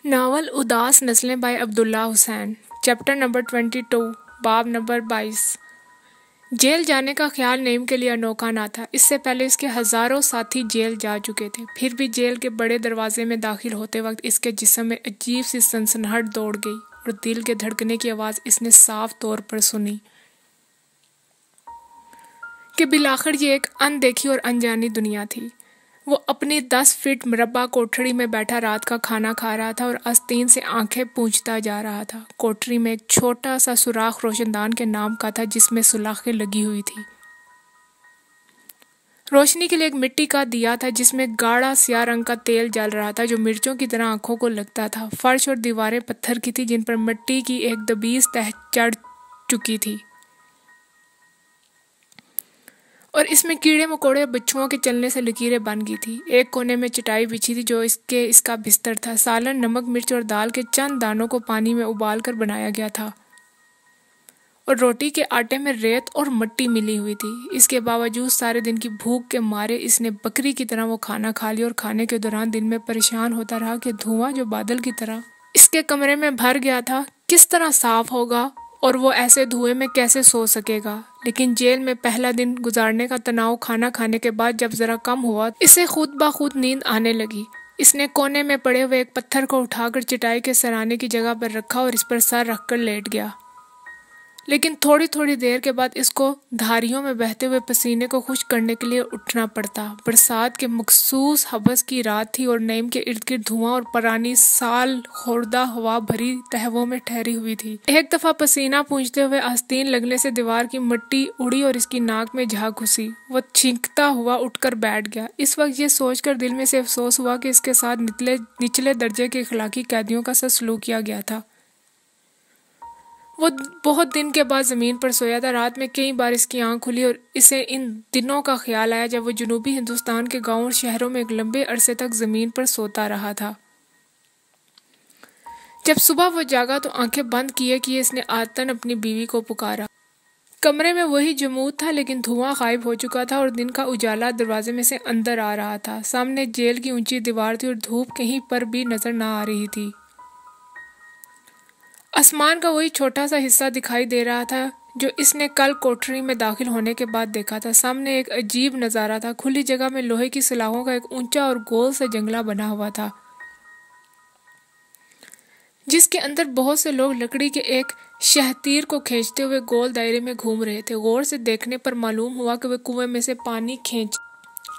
Novel उदास नस्लें by Abdullah Hussain. Chapter number 22, बाब नंबर 22। जेल जाने का ख्याल नईम के लिए अनोखा ना था। इससे पहले इसके हज़ारों साथी जेल जा चुके थे। फिर भी जेल के बड़े दरवाजे में दाखिल होते वक्त इसके जिस्म में अजीब सी सनसनाहट दौड़ गई और दिल के धड़कने की आवाज़ इसने साफ तौर पर सुनी कि बिलाखिर ये एक अनदेखी और अनजानी दुनिया थी। वो अपनी 10 फीट मुरब्बा कोठरी में बैठा रात का खाना खा रहा था और आस्तीन से आंखें पूंछता जा रहा था। कोठरी में एक छोटा सा सुराख रोशनदान के नाम का था जिसमें सुलाखें लगी हुई थी। रोशनी के लिए एक मिट्टी का दिया था जिसमें गाढ़ा स्याह रंग का तेल जल रहा था जो मिर्चों की तरह आंखों को लगता था। फर्श और दीवारें पत्थर की थी जिन पर मिट्टी की एक दबीज तह चढ़ चुकी थी और इसमें कीड़े मकोड़े और बिच्छुओं के चलने से लकीरें बन गई थी। एक कोने में चटाई बिछी थी जो इसका बिस्तर था। सालन, नमक, मिर्च और दाल के चंद दानों को पानी में उबाल कर बनाया गया था और रोटी के आटे में रेत और मिट्टी मिली हुई थी। इसके बावजूद सारे दिन की भूख के मारे इसने बकरी की तरह वो खाना खा लिया और खाने के दौरान दिन में परेशान होता रहा कि धुआं जो बादल की तरह इसके कमरे में भर गया था किस तरह साफ होगा और वो ऐसे धुएं में कैसे सो सकेगा। लेकिन जेल में पहला दिन गुजारने का तनाव खाना खाने के बाद जब जरा कम हुआ इसे खुद ब खुद नींद आने लगी। इसने कोने में पड़े हुए एक पत्थर को उठाकर चटाई के सराने की जगह पर रखा और इस पर सर रखकर लेट गया। लेकिन थोड़ी थोड़ी देर के बाद इसको धारियों में बहते हुए पसीने को खुश्क करने के लिए उठना पड़ता। बरसात के मखसूस हबस की रात थी और नईम के इर्द गिर्द धुआं और पुरानी साल खोरदा हवा भरी तहवों में ठहरी हुई थी। एक दफा पसीना पूंछते हुए आस्तीन लगने से दीवार की मिट्टी उड़ी और इसकी नाक में झाग घुसी। वो छींकता हुआ उठकर बैठ गया। इस वक्त ये सोचकर दिल में से अफसोस हुआ कि इसके साथ निचले दर्जे के इखलाकी कैदियों का सा सलूक किया गया था। वो बहुत दिन के बाद ज़मीन पर सोया था। रात में कई बार इसकी आंख खुली और इसे इन दिनों का ख्याल आया जब वो जनूबी हिंदुस्तान के गांवों और शहरों में एक लंबे अरसे तक ज़मीन पर सोता रहा था। जब सुबह वो जागा तो आंखें बंद किए इसने आदतन अपनी बीवी को पुकारा। कमरे में वही जमूद था लेकिन धुआं गायब हो चुका था और दिन का उजाला दरवाजे में से अंदर आ रहा था। सामने जेल की ऊंची दीवार थी और धूप कहीं पर भी नजर न आ रही थी। आसमान का वही छोटा सा हिस्सा दिखाई दे रहा था जो इसने कल कोठरी में दाखिल होने के बाद देखा था। सामने एक अजीब नज़ारा था। खुली जगह में लोहे की सलाखों का एक ऊंचा और गोल सा जंगला बना हुआ था जिसके अंदर बहुत से लोग लकड़ी के एक शहतीर को खींचते हुए गोल दायरे में घूम रहे थे। गौर से देखने पर मालूम हुआ कि वे कुएं में से पानी खींच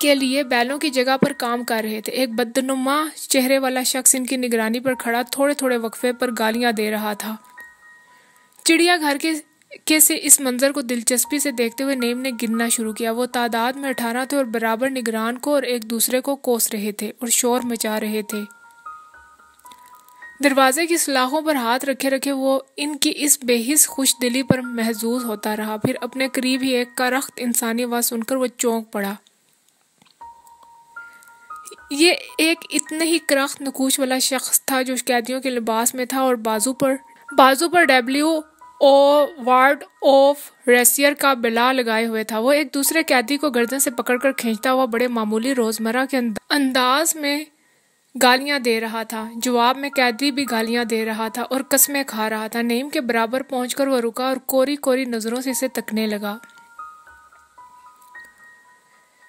के लिए बैलों की जगह पर काम कर रहे थे। एक बदनुमा चेहरे वाला शख्स इनकी निगरानी पर खड़ा थोड़े थोड़े वक्फे पर गालियां दे रहा था। चिड़ियाघर के से इस मंजर को दिलचस्पी से देखते हुए नईम ने गिनना शुरू किया। वो तादाद में 18 थे और बराबर निगरान को और एक दूसरे को कोस रहे थे और शोर मचा रहे थे। दरवाजे की सलाखों पर हाथ रखे रखे वो इनकी इस बेहिस खुशदिली पर महजूज होता रहा। फिर अपने करीब ही एक करख्त इंसानी आवाज सुनकर वो चौंक पड़ा। ये एक इतने ही करख्त नकूश वाला शख्स था जो कैदियों के लिबास में था और बाजू पर WO वार्ड ऑफ रेसियर का बिला लगाए हुए था। वो एक दूसरे कैदी को गर्दन से पकड़कर खींचता हुआ बड़े मामूली रोजमर्रा के अंदाज में गालियां दे रहा था। जवाब में कैदी भी गालियां दे रहा था और कस्में खा रहा था। नईम के बराबर पहुंचकर वो रुका और कोरी कोरी नजरों से इसे तकने लगा।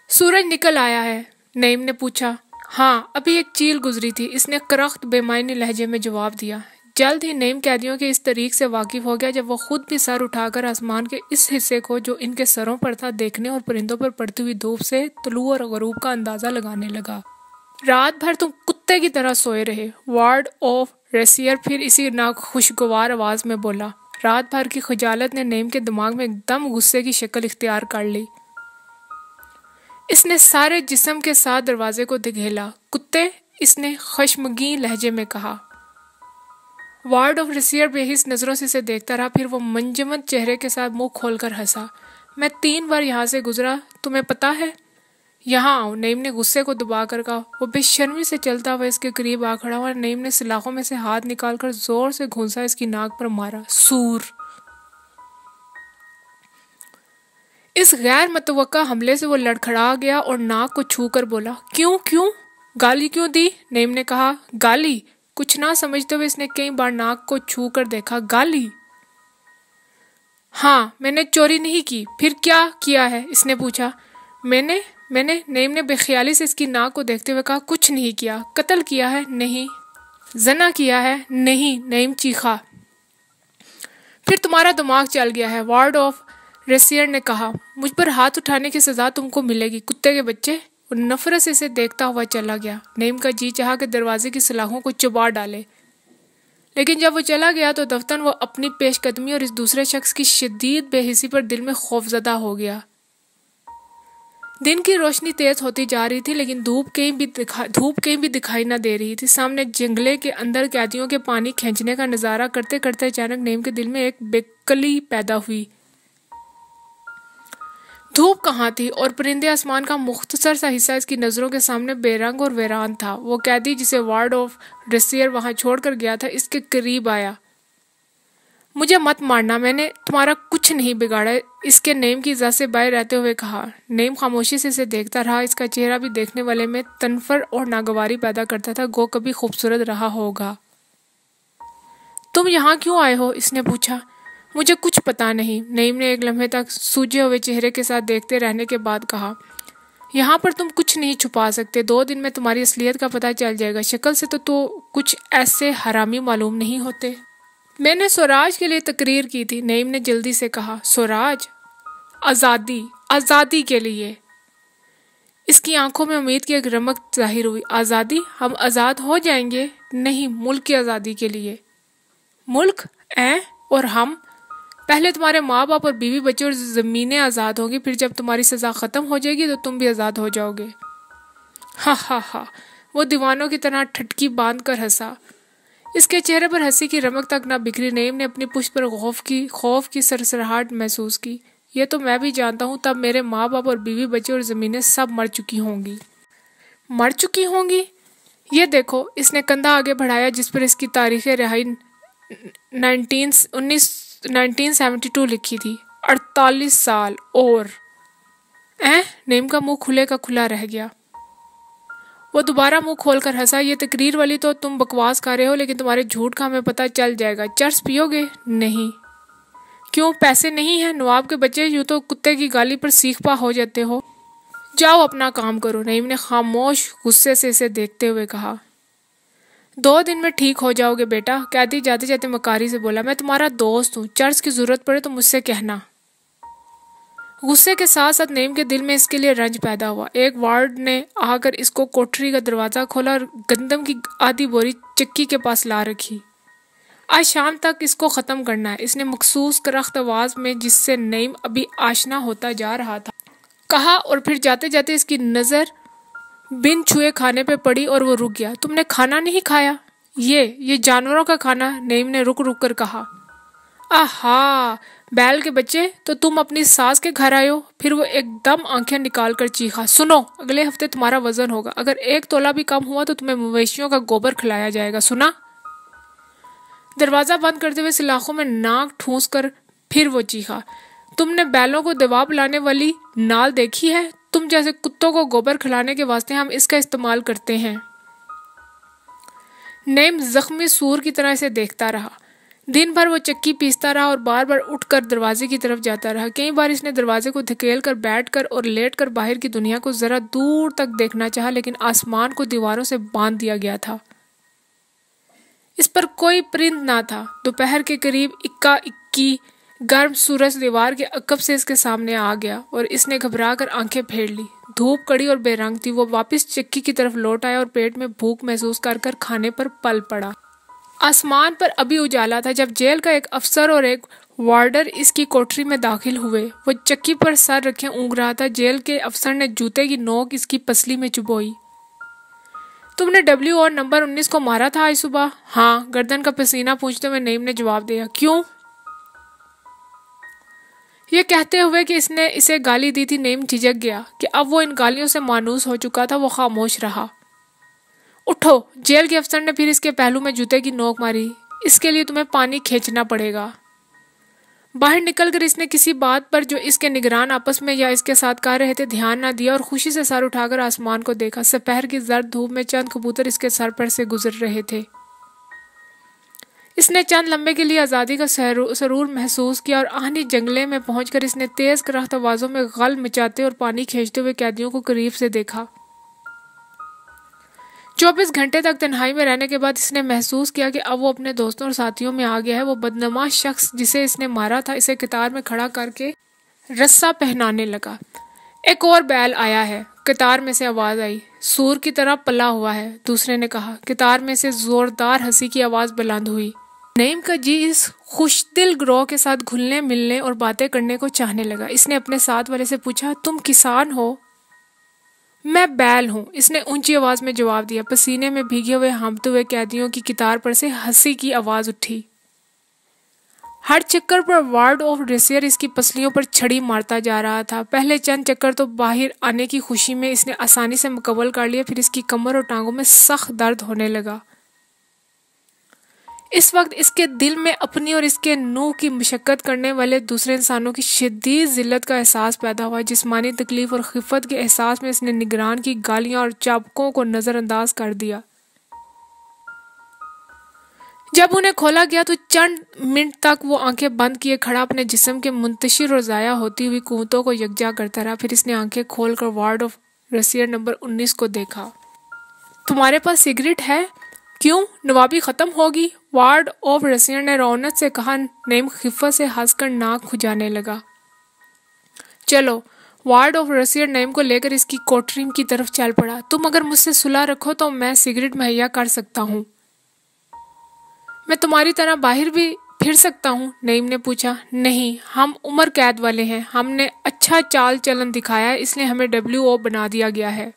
सूरज निकल आया है? नईम ने पूछा। हाँ, अभी एक चील गुजरी थी, इसने करख्त बेमायनी लहजे में जवाब दिया। जल्द ही नईम कैदियों के इस तरीक से वाकिफ हो गया जब वो खुद भी सर उठाकर आसमान के इस हिस्से को जो इनके सरों पर था देखने और परिंदों पर पड़ती हुई धूप से तुलू और गरूब का अंदाजा लगाने लगा। रात भर तुम कुत्ते की तरह सोए रहे, वार्ड ऑफ रेसियर फिर इसी नाखुशगवार आवाज में बोला। रात भर की खजालत ने नईम के दिमाग में एकदम गुस्से की शक्ल इख्तियार कर ली। इसने सारे जिस्म के साथ दरवाजे को धकेला। कुत्ते, इसने खश्मगीन लहजे में कहा। वार्ड ऑफ रेसियर बेहिस नजरों से इसे देखता रहा। फिर वो मंजमद चेहरे के साथ मुंह खोलकर हंसा। मैं 3 बार यहाँ से गुजरा, तुम्हें पता है? यहाँ आओ, नईम ने गुस्से को दबा कर कहा। वो बेशर्मी से चलता हुआ इसके करीब आ खड़ा हुआ। नईम ने सलाखों में से हाथ निकालकर जोर से घूंसा इसकी नाक पर मारा। सूर! इस गैर मतवक्का हमले से वो लड़खड़ा गया और नाक को छू कर बोला। क्यों? गाली क्यों दी? नईम ने कहा। गाली? कुछ ना समझते हुए इसने कई बार नाक को छू कर देखा। गाली? हाँ, मैंने चोरी नहीं की। फिर क्या किया है? इसने पूछा। मैंने नईम ने बेख्याली से इसकी नाक को देखते हुए कहा। कुछ नहीं किया। कत्ल किया है? नहीं। जना किया है? नहीं, नईम चीखा। फिर तुम्हारा दिमाग चल गया है, वार्ड ऑफ रेसियर ने कहा। मुझ पर हाथ उठाने की सजा तुमको मिलेगी, कुत्ते के बच्चे। और नफरत से इसे देखता हुआ चला गया। नईम का जी चाहा कि दरवाजे की सलाखों को चबा डाले, लेकिन जब वो चला गया तो दफ्तन वो अपनी पेशकदमी और इस दूसरे शख्स की शदीद बेहिसी पर दिल में खौफजदा हो गया। दिन की रोशनी तेज होती जा रही थी, लेकिन धूप कहीं भी दिखाई न दे रही थी। सामने जंगले के अंदर कैदियों के पानी खींचने का नजारा करते करते अचानक नईम के दिल में एक बेकली पैदा हुई। धूप कहाँ थी और परिंदे आसमान का मुख्तसर सा हिस्सा इसकी नजरों के सामने बेरंग और वीरान था। वो कैदी जिसे वार्ड ऑफ रेसियर वहां छोड़कर गया था इसके करीब आया। मुझे मत मारना, मैंने तुम्हारा कुछ नहीं बिगाड़ा, इसके नईम की इजाजत से बाहर रहते हुए कहा। नईम खामोशी से इसे देखता रहा। इसका चेहरा भी देखने वाले में तनफर और नागवारी पैदा करता था, गो कभी खूबसूरत रहा होगा। तुम यहाँ क्यों आए हो? इसने पूछा। मुझे कुछ पता नहीं, नईम ने एक लम्हे तक सूजे हुए चेहरे के साथ देखते रहने के बाद कहा। यहाँ पर तुम कुछ नहीं छुपा सकते, 2 दिन में तुम्हारी असलियत का पता चल जाएगा। शक्ल से तो कुछ ऐसे हरामी मालूम नहीं होते। मैंने स्वराज के लिए तकरीर की थी, नईम ने जल्दी से कहा। स्वराज? आज़ादी, आज़ादी के लिए। इसकी आंखों में उम्मीद की एक रमक जाहिर हुई। आज़ादी? हम आज़ाद हो जाएंगे? नहीं, मुल्क की आज़ादी के लिए। मुल्क? और हम? पहले तुम्हारे माँ बाप और बीवी बच्चे और ज़मीनें आज़ाद होंगी, फिर जब तुम्हारी सज़ा ख़त्म हो जाएगी तो तुम भी आज़ाद हो जाओगे। हा हा हा, वो दीवानों की तरह ठटकी बांध कर हंसा। इसके चेहरे पर हंसी की रमक तक न बिखरी। नईम ने अपनी पुष्ट पर खौफ की सरसराहट महसूस की। यह तो मैं भी जानता हूँ, तब मेरे माँ बाप और बीवी बच्चे और ज़मीनें सब मर चुकी होंगी। मर चुकी होंगी? ये देखो, इसने कंधा आगे बढ़ाया जिस पर इसकी तारीख़ रिहाई 1972 लिखी थी। 48 साल और। नईम का मुंह खुले का खुला रह गया। वो दोबारा मुंह खोलकर हंसा। ये तकरीर वाली तो तुम बकवास कर रहे हो, लेकिन तुम्हारे झूठ का हमें पता चल जाएगा। चर्स पियोगे? नहीं। क्यों, पैसे नहीं है? नवाब के बच्चे, यूं तो कुत्ते की गाली पर सीख पा हो जाते हो। जाओ अपना काम करो, नईम ने खामोश गुस्से से इसे देखते हुए कहा। 2 दिन में ठीक हो जाओगे बेटा, कैदी जाते जाते मकारी से बोला। मैं तुम्हारा दोस्त हूँ, चर्च की जरूरत पड़े तो मुझसे कहना। गुस्से के साथ साथ नईम के दिल में इसके लिए रंज पैदा हुआ। एक वार्ड ने आकर इसको कोठरी का दरवाज़ा खोला और गंदम की आधी बोरी चक्की के पास ला रखी। आज शाम तक इसको ख़त्म करना है, इसने मखसूस करख्त आवाज़ में, जिससे नईम अभी आशना होता जा रहा था, कहा। और फिर जाते जाते इसकी नज़र बिन छुए खाने पे पड़ी और वो रुक गया। तुमने खाना नहीं खाया? ये जानवरों का खाना, नईम ने रुक रुक कर कहा। आहा, बैल के बच्चे, तो तुम अपनी सास के घर आए हो? फिर वो एकदम आंखें निकाल कर चीखा। सुनो, अगले हफ्ते तुम्हारा वजन होगा, अगर 1 तोला भी कम हुआ तो तुम्हें मवेशियों का गोबर खिलाया जाएगा, सुना? दरवाज़ा बंद करते हुए सलाखों में नाक ठूंस कर फिर वो चीखा। तुमने बैलों को दवा पिलाने वाली नाल देखी है? तुम जैसे कुत्तों को गोबर खिलाने के वास्ते हम इसका इस्तेमाल करते हैं। नईम जख्मी सूर की तरह इसे देखता रहा। दिन भर वो चक्की पीसता रहा और बार बार उठकर दरवाजे की तरफ जाता रहा। कई बार इसने दरवाजे को धकेल कर, बैठकर और लेटकर बाहर की दुनिया को जरा दूर तक देखना चाहा, लेकिन आसमान को दीवारों से बांध दिया गया था। इस पर कोई परिंद ना था। दोपहर के करीब इक्का इक्की गर्म सूरज दीवार के अकब से इसके सामने आ गया और इसने घबरा कर आंखें फेर ली। धूप कड़ी और बेरंग थी। वो वापस चक्की की तरफ लौट आया और पेट में भूख महसूस कर कर खाने पर पल पड़ा। आसमान पर अभी उजाला था जब जेल का एक अफसर और एक वार्डर इसकी कोठरी में दाखिल हुए। वो चक्की पर सर रखे ऊँग रहा था। जेल के अफसर ने जूते की नोक इसकी पसली में चुभोई। तुमने डब्ल्यू और नंबर 19 को मारा था आज सुबह? हाँ, गर्दन का पसीना पूछते हुए नईम ने जवाब दिया। क्यों? ये कहते हुए कि इसने इसे गाली दी थी, नईम झिझक गया कि अब वो इन गालियों से मानूस हो चुका था। वो खामोश रहा। उठो, जेल के अफसर ने फिर इसके पहलू में जूते की नोक मारी। इसके लिए तुम्हें पानी खींचना पड़ेगा। बाहर निकलकर इसने किसी बात पर जो इसके निगरान आपस में या इसके साथ कर रहे थे ध्यान न दिया और खुशी से सर उठाकर आसमान को देखा। दोपहर की जर्द धूप में चंद कबूतर इसके सर पर से गुजर रहे थे। इसने चंद लम्हे के लिए आज़ादी का सरूर महसूस किया और आहनी जंगले में पहुंचकर इसने तेज करख्त आवाज़ों में गल मचाते और पानी खींचते हुए कैदियों को करीब से देखा। 24 घंटे तक तन्हाई में रहने के बाद इसने महसूस किया कि अब वो अपने दोस्तों और साथियों में आ गया है। वो बदनमा शख्स जिसे इसने मारा था इसे कतार में खड़ा करके रस्सा पहनाने लगा। एक और बैल आया है, कतार में से आवाज़ आई। सूर की तरह पला हुआ है, दूसरे ने कहा। कतार में से जोरदार हंसी की आवाज़ बुलंद हुई। नईम का जी इस खुशदिल गिरोह के साथ घुलने मिलने और बातें करने को चाहने लगा। इसने अपने साथ वाले से पूछा, तुम किसान हो? मैं बैल हूँ, इसने ऊंची आवाज़ में जवाब दिया। पसीने में भीगे हुए हांफते हुए कैदियों की कतार पर से हंसी की आवाज़ उठी। हर चक्कर पर वार्ड ऑफ रेसियर इसकी पसलियों पर छड़ी मारता जा रहा था। पहले चंद चक्कर तो बाहर आने की खुशी में इसने आसानी से मुकम्मल कर लिया, फिर इसकी कमर और टांगों में सख्त दर्द होने लगा। इस वक्त इसके दिल में अपनी और इसके नूह की मशक्कत करने वाले दूसरे इंसानों की शदीद जिल्लत का एहसास पैदा हुआ। जिस्मानी तकलीफ और खिफत के एहसास में इसने निगरान की गालियां और चाबुकों को नज़रअंदाज कर दिया। जब उन्हें खोला गया तो चंद मिनट तक वो आंखें बंद किए खड़ा अपने जिस्म के मुंतशिर और ज़ाया होती हुई कुव्वतों को यकजा करता रहा। फिर इसने आंखें खोलकर वार्ड ऑफ रेसियर नंबर 19 को देखा। तुम्हारे पास सिगरेट है? क्यों, नवाबी ख़त्म होगी? वार्ड ऑफ रेसियर ने रौनक से कहा। नईम खिफ़त से हंसकर नाक खुजाने लगा। चलो। वार्ड ऑफ रेसियर नईम को लेकर इसकी कोठरी की तरफ चल पड़ा। तुम अगर मुझसे सुलह रखो तो मैं सिगरेट मुहैया कर सकता हूँ। मैं तुम्हारी तरह बाहर भी फिर सकता हूँ? नईम ने पूछा। नहीं, हम उम्र कैद वाले हैं। हमने अच्छा चाल चलन दिखाया है, इसलिए हमें WO बना दिया गया है।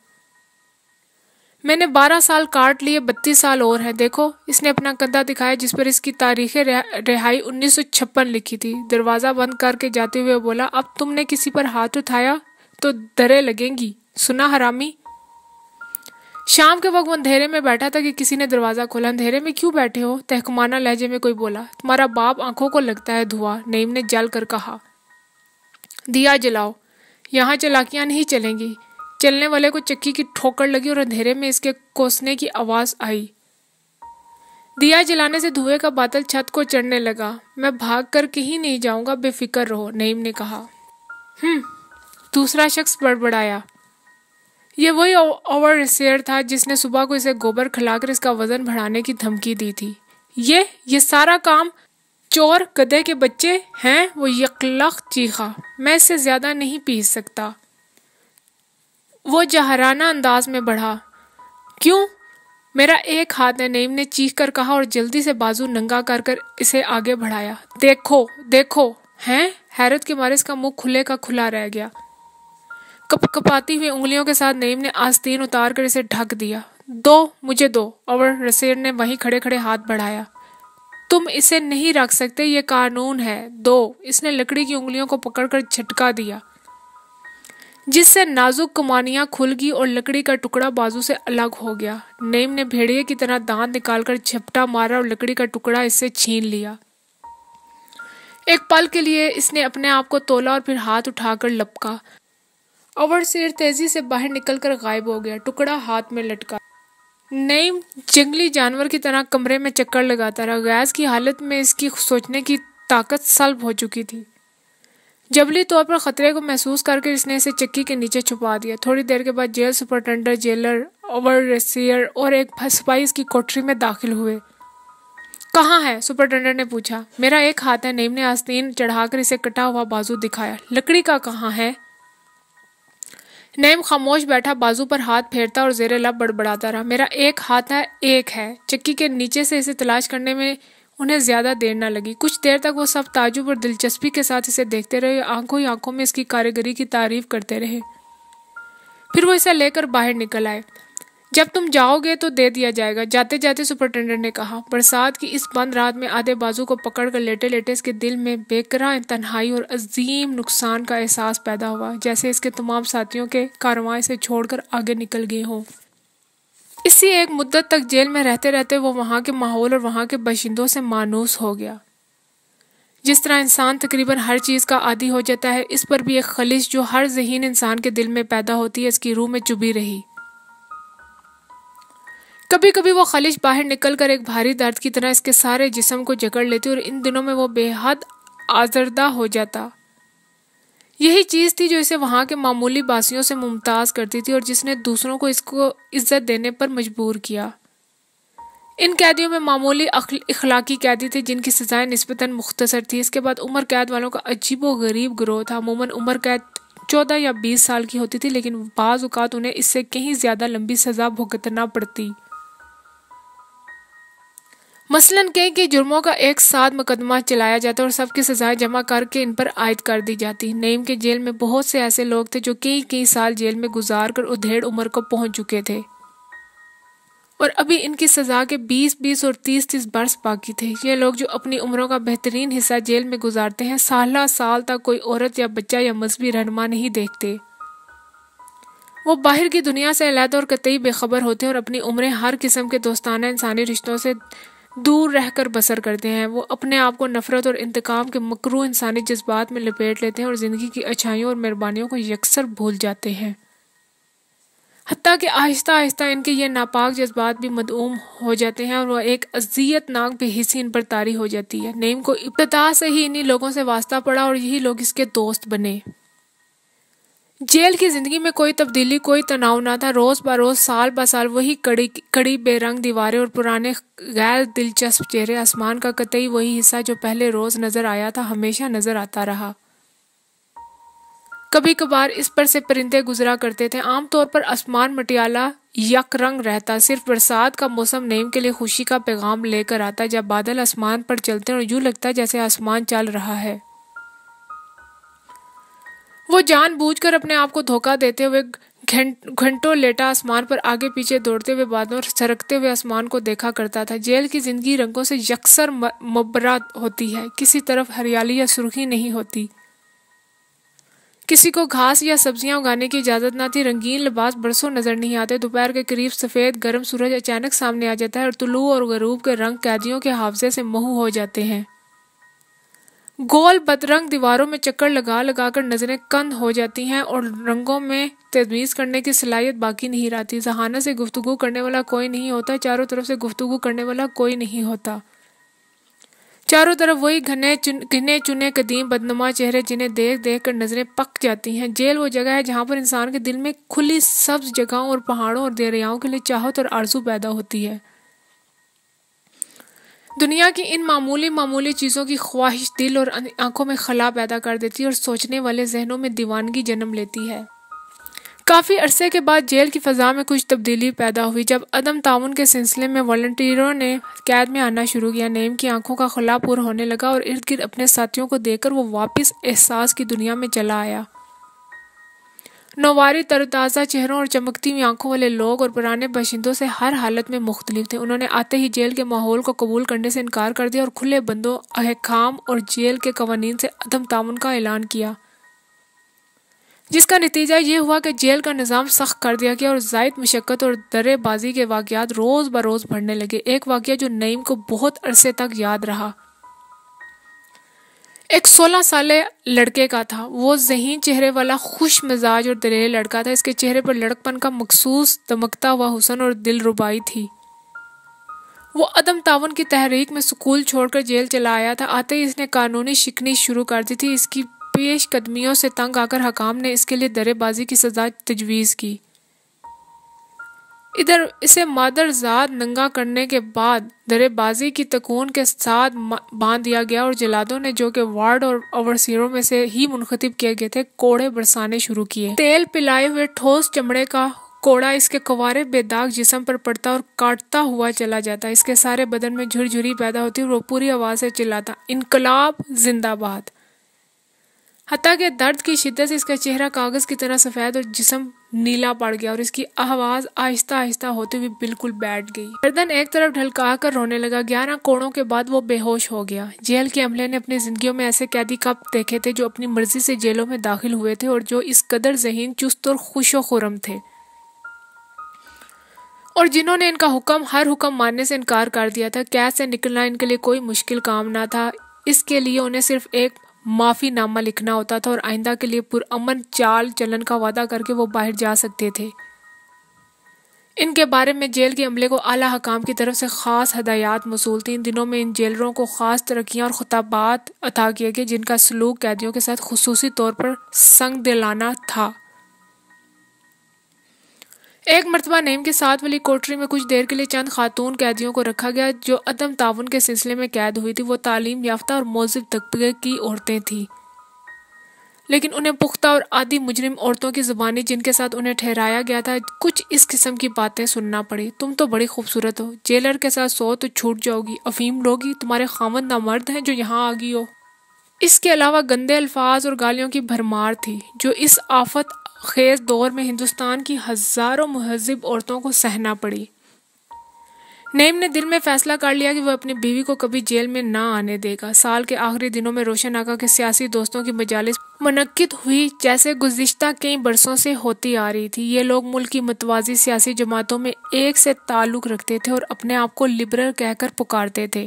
मैंने 12 साल काट लिए, 32 साल और हैं। देखो, इसने अपना कंधा दिखाया जिस पर इसकी तारीख रिहाई 1956 लिखी थी। दरवाज़ा बंद करके जाते हुए बोला, अब तुमने किसी पर हाथ उठाया तो दरें लगेंगी, सुना हरामी? शाम के वक्त वो अंधेरे में बैठा था कि किसी ने दरवाज़ा खोला। अंधेरे में क्यों बैठे हो? तहकुमाना लहजे में कोई बोला। तुम्हारा बाप आंखों को लगता है धुआं, नईम ने जल कर कहा। दिया जलाओ, यहाँ चलाकियाँ नहीं चलेंगी। चलने वाले को चक्की की ठोकर लगी और अंधेरे में इसके कोसने की आवाज़ आई। दिया जलाने से धुएं का बादल छत को चढ़ने लगा। मैं भाग कर कहीं नहीं जाऊंगा, बेफिक्र रहो, नईम ने कहा। दूसरा शख्स बड़बड़ाया। ये वही ओवरसेयर था जिसने सुबह को इसे गोबर खिलाकर इसका वजन बढ़ाने की धमकी दी थी। ये सारा काम चोर गधे के बच्चे हैं, वो यकलख चीखा। मैं इससे ज्यादा नहीं पी सकता। वो जहराना अंदाज में बढ़ा। क्यों? मेरा एक हाथ है, नईम ने चीख कर कहा और जल्दी से बाजू नंगा कर इसे आगे बढ़ाया। देखो देखो, हैं? हैरत के मारे इसका मुंह खुले का खुला रह गया। कपकपाती हुई उंगलियों के साथ नईम ने आस्तीन उतार कर इसे ढक दिया। मुझे दो। ओवरसेयर ने वहीं खड़े खड़े हाथ बढ़ाया। तुम इसे नहीं रख सकते, ये कानून है। दो। इसने लकड़ी की उंगलियों को पकड़कर झटका दिया जिससे नाजुक कमानियां खुल गई और लकड़ी का टुकड़ा बाजू से अलग हो गया। नईम ने भेड़िए की तरह दांत निकालकर झपटा मारा और लकड़ी का टुकड़ा इससे छीन लिया। एक पल के लिए इसने अपने आप को तोला और फिर हाथ उठाकर लपका। ओवरसेयर तेजी से बाहर निकलकर गायब हो गया, टुकड़ा हाथ में लटका। नईम जंगली जानवर की तरह कमरे में चक्कर लगाता रहा। गैस की हालत में इसकी सोचने की ताकत सल्ब हो चुकी थी। जबली तौर पर खतरे को महसूस करके इसने इसे चक्की के नीचे छुपा दिया। थोड़ी देर के बाद जेल सुपरिटेंडेंट, जेलर, ओवरसेयर और एक सिपाही इसकी कोठरी में दाखिल हुए। कहाँ है? सुपरिटेंडेंट ने पूछा। मेरा एक हाथ है, नईम ने आस्तीन चढ़ाकर इसे कटा हुआ बाजू दिखाया। लकड़ी का कहाँ है? नईम खामोश बैठा, बाजू पर हाथ फेरता और जेरे लब बड़बड़ाता रहा। मेरा एक हाथ है, एक है। चक्की के नीचे से इसे तलाश करने में उन्हें ज्यादा देर न लगी। कुछ देर तक वो सब ताजुब और दिलचस्पी के साथ इसे देखते रहे, आंखों ही आंखों में इसकी कारीगरी की तारीफ करते रहे। फिर वो इसे लेकर बाहर निकल आए। जब तुम जाओगे तो दे दिया जाएगा, जाते जाते सुपरिटेंडेंट ने कहा। बरसात की इस बंद रात में आधे बाजू को पकड़कर लेटे लेटे इसके दिल में बेकरार तन्हाई और अजीम नुकसान का एहसास पैदा हुआ, जैसे इसके तमाम साथियों के कारवां से छोड़कर आगे निकल गए हों। इसी एक मुद्दत तक जेल में रहते रहते वो वहाँ के माहौल और वहाँ के बाशिंदों से मानूस हो गया। जिस तरह इंसान तकरीबन हर चीज़ का आदी हो जाता है, इस पर भी एक खलिश जो हर ज़हीन इंसान के दिल में पैदा होती है, इसकी रूह में चुभी रही। कभी कभी वो खलिश बाहर निकलकर एक भारी दर्द की तरह इसके सारे जिस्म को जकड़ लेती और इन दिनों में वो बेहद आजरदा हो जाता। यही चीज़ थी जो इसे वहाँ के मामूली बासियों से मुमताज़ करती थी और जिसने दूसरों को इसको इज्जत देने पर मजबूर किया। इन कैदियों में मामूली इखलाकी कैदी थे जिनकी सजाएं निस्बतन मुख्तसर थी। इसके बाद उम्र कैद वालों का अजीबो गरीब गिरोह था। अमूमन उम्र कैद 14 या 20 साल की होती थी, लेकिन बाज़ औक़ात उन्हें इससे कहीं ज़्यादा लंबी सज़ा भुगतना पड़ती। मसलन कई जुर्मों का एक साथ मुकदमा चलाया जाता और सबकी सजाएं जमा करके इन पर आयद कर दी जाती। नईम के जेल में बहुत से ऐसे लोग थे जो कई साल जेल में गुजार कर उधेड़ उम्र को पहुंच चुके थे और अभी इनकी सजा के 20-20 और 30-30 बरस बाकी थे। ये लोग जो अपनी उम्रों का बेहतरीन हिस्सा जेल में गुजारते हैं, साल तक कोई औरत या बच्चा या मजहबी रहनुमा नहीं देखते। वो बाहर की दुनिया से अलग और कतई बेखबर होते हैं और अपनी उम्रें हर किस्म के दोस्ताना इंसानी रिश्तों से दूर रहकर बसर करते हैं। वो अपने आप को नफरत और इंतकाम के मकरू इंसानी जज्बात में लपेट लेते हैं और ज़िंदगी की अच्छाइयों और मेहरबानियों को यकसर भूल जाते हैं। हत्ता कि आहिस्ता आहिस्ता इनके ये नापाक जज्बात भी मदऊम हो जाते हैं और वह एक अज़ियतनाक बेहिसी इन पर तारी हो जाती है। नईम को इब्तिदा से ही इन्हीं लोगों से वास्ता पड़ा और यही लोग इसके दोस्त बने। जेल की जिंदगी में कोई तब्दीली, कोई तनाव ना था। रोज बरोज, साल ब साल वही कड़ी बेरंग दीवारें और पुराने गैर दिलचस्प चेहरे। आसमान का कतई वही हिस्सा जो पहले रोज नजर आया था हमेशा नजर आता रहा। कभी कभार इस पर से परिंदे गुजरा करते थे। आमतौर पर आसमान मटियाला यक रंग रहता। सिर्फ बरसात का मौसम नईम के लिए खुशी का पैगाम लेकर आता। जब बादल आसमान पर चलते हैं और यूं लगता है जैसे आसमान चल रहा है। वो जानबूझकर अपने आप को धोखा देते हुए घंटों लेटा आसमान पर आगे पीछे दौड़ते हुए बादलों और सरकते हुए आसमान को देखा करता था। जेल की जिंदगी रंगों से यकसर मबरा होती है। किसी तरफ हरियाली या सुर्खी नहीं होती। किसी को घास या सब्जियां उगाने की इजाजत ना थी। रंगीन लिबास बरसों नजर नहीं आते। दोपहर के करीब सफेद गर्म सूरज अचानक सामने आ जाता है और तुलू और गरूब के रंग कैदियों के हावजे से महू हो जाते हैं। गोल बदरंग दीवारों में चक्कर लगा लगा कर नजरें कंद हो जाती हैं और रंगों में तमीज़ करने की सलाहियत बाकी नहीं रहती। जहाना से गुफ्तगू करने वाला कोई नहीं होता। चारों तरफ से गुफ्तगू करने वाला कोई नहीं होता। चारों तरफ वही गिने चुने कदीम बदनुमा चेहरे जिन्हें देख देख कर नजरें पक जाती हैं। जेल वो जगह है जहाँ पर इंसान के दिल में खुली सब्ज जगहों और पहाड़ों और दरियाओं के लिए चाहत और आरजू पैदा होती है। दुनिया की इन मामूली चीज़ों की ख्वाहिश दिल और आंखों में खला पैदा कर देती है और सोचने वाले जहनों में दीवानगी जन्म लेती है। काफ़ी अरसे के बाद जेल की फ़ज़ा में कुछ तब्दीली पैदा हुई। जब अदम ताउन के सिलसिले में वॉलंटियरों ने कैद में आना शुरू किया, नईम की आंखों का खला पूरा होने लगा और इर्द गिर्द अपने साथियों को देखकर वो वापस एहसास की दुनिया में चला आया। नौवारी तरताज़ा चेहरों और चमकती हुई आंखों वाले लोग और पुराने बाशिंदों से हर हालत में मुख्तलिफ थे। उन्होंने आते ही जेल के माहौल को कबूल करने से इनकार कर दिया और खुले बंदों, अहकाम और जेल के कवानीन से अदम ताउन का ऐलान किया, जिसका नतीजा ये हुआ कि जेल का निज़ाम सख्त कर दिया गया और ज़ायद मुशक्क़त और दरेबाजी के वाक़यात रोज़ बरोज़ बढ़ने लगे। एक वाक़या जो नईम को बहुत अरसे तक याद रहा एक 16 साले लड़के का था। वो ज़हीन चेहरे वाला खुश मिजाज और दलेर लड़का था। इसके चेहरे पर लड़कपन का मखसूस दमकता हुआ हुस्न और दिलरुबाई थी। वो अदम ताउन की तहरीक में स्कूल छोड़कर जेल चला आया था। आते ही इसने कानूनी शिकनी शुरू कर दी थी। इसकी पेश कदमियों से तंग आकर हकाम ने इसके लिए दरेबाजी की सजा तजवीज़ की। इधर इसे मादरजाद नंगा करने के बाद दरेबाजी की तकून के साथ बांध दिया गया और जलादों ने, जो कि वार्ड और ओवरसीयरों में से ही मुनखतिब किए गए थे, कोड़े बरसाने शुरू किए। तेल पिलाए हुए ठोस चमड़े का कोड़ा इसके कवारे बेदाग जिस्म पर पड़ता और काटता हुआ चला जाता। इसके सारे बदन में झुरझुरी पैदा होती और वो पूरी आवाज़ से चिल्लाता, इनकलाब जिंदाबाद। हत्ता के दर्द की शिद्दत से इसका चेहरा कागज की तरह सफ़ेद और जिस्म नीला पड़ गया और इसकी आवाज़ आहिस्ता आहिस्ता होते हुए बिल्कुल बैठ गई। गर्दन एक तरफ ढलका कर रोने लगा। 11 कोड़ों के बाद वो बेहोश हो गया। जेल के अमले ने अपनी जिंदगियों में ऐसे कैदी कब देखे थे जो अपनी मर्जी से जेलों में दाखिल हुए थे और जो इस कदर ज़हीन, चुस्त और खुशो खुरम थे, और जिन्होंने इनका हर हुक्म मानने से इनकार कर दिया था। कैद से निकलना इनके लिए कोई मुश्किल काम ना था। इसके लिए उन्हें सिर्फ एक माफ़ीनामा लिखना होता था और आइंदा के लिए पुरअमन चाल चलन का वादा करके वो बाहर जा सकते थे। इनके बारे में जेल के अमले को आला हकाम की तरफ से ख़ास हदायत मौसूल थी। इन दिनों में इन जेलरों को ख़ास तरक्कियाँ और खिताबात अता किए गए जिनका सलूक कैदियों के साथ खुसूसी तौर पर संग दिलाना था। एक मरतबा नईम के साथ वाली कोठरी में कुछ देर के लिए चंद खातून कैदियों को रखा गया जो अदम ताउन के सिलसिले में कैद हुई थी। वो तालीम याफ्ता और मोज़िब तबके की औरतें थीं, लेकिन उन्हें पुख्ता और आदि मुजरिम औरतों की ज़ुबानी जिनके साथ उन्हें ठहराया गया था कुछ इस किस्म की बातें सुनना पड़ी। तुम तो बड़ी खूबसूरत हो, जेलर के साथ सो तो छूट जाओगी, अफीम लोगी, तुम्हारे खामद नामर्द हैं जो यहाँ आ गई हो। इसके अलावा गंदे अल्फाज और गालियों की भरमार थी जो इस आफत खेज दौर में हिंदुस्तान की हज़ारों मुहज़्ज़िब औरतों को सहना पड़ी। नईम ने दिल में फैसला कर लिया कि वह अपनी बीवी को कभी जेल में ना आने देगा। साल के आखिरी दिनों में रोशन आगा के सियासी दोस्तों की मजालिस मुनक्किद हुई जैसे गुज़िश्ता कई बरसों से होती आ रही थी। ये लोग मुल्क की मतवाज़ी सियासी जमातों में एक से ताल्लुक़ रखते थे और अपने आप को लिबरल कहकर पुकारते थे।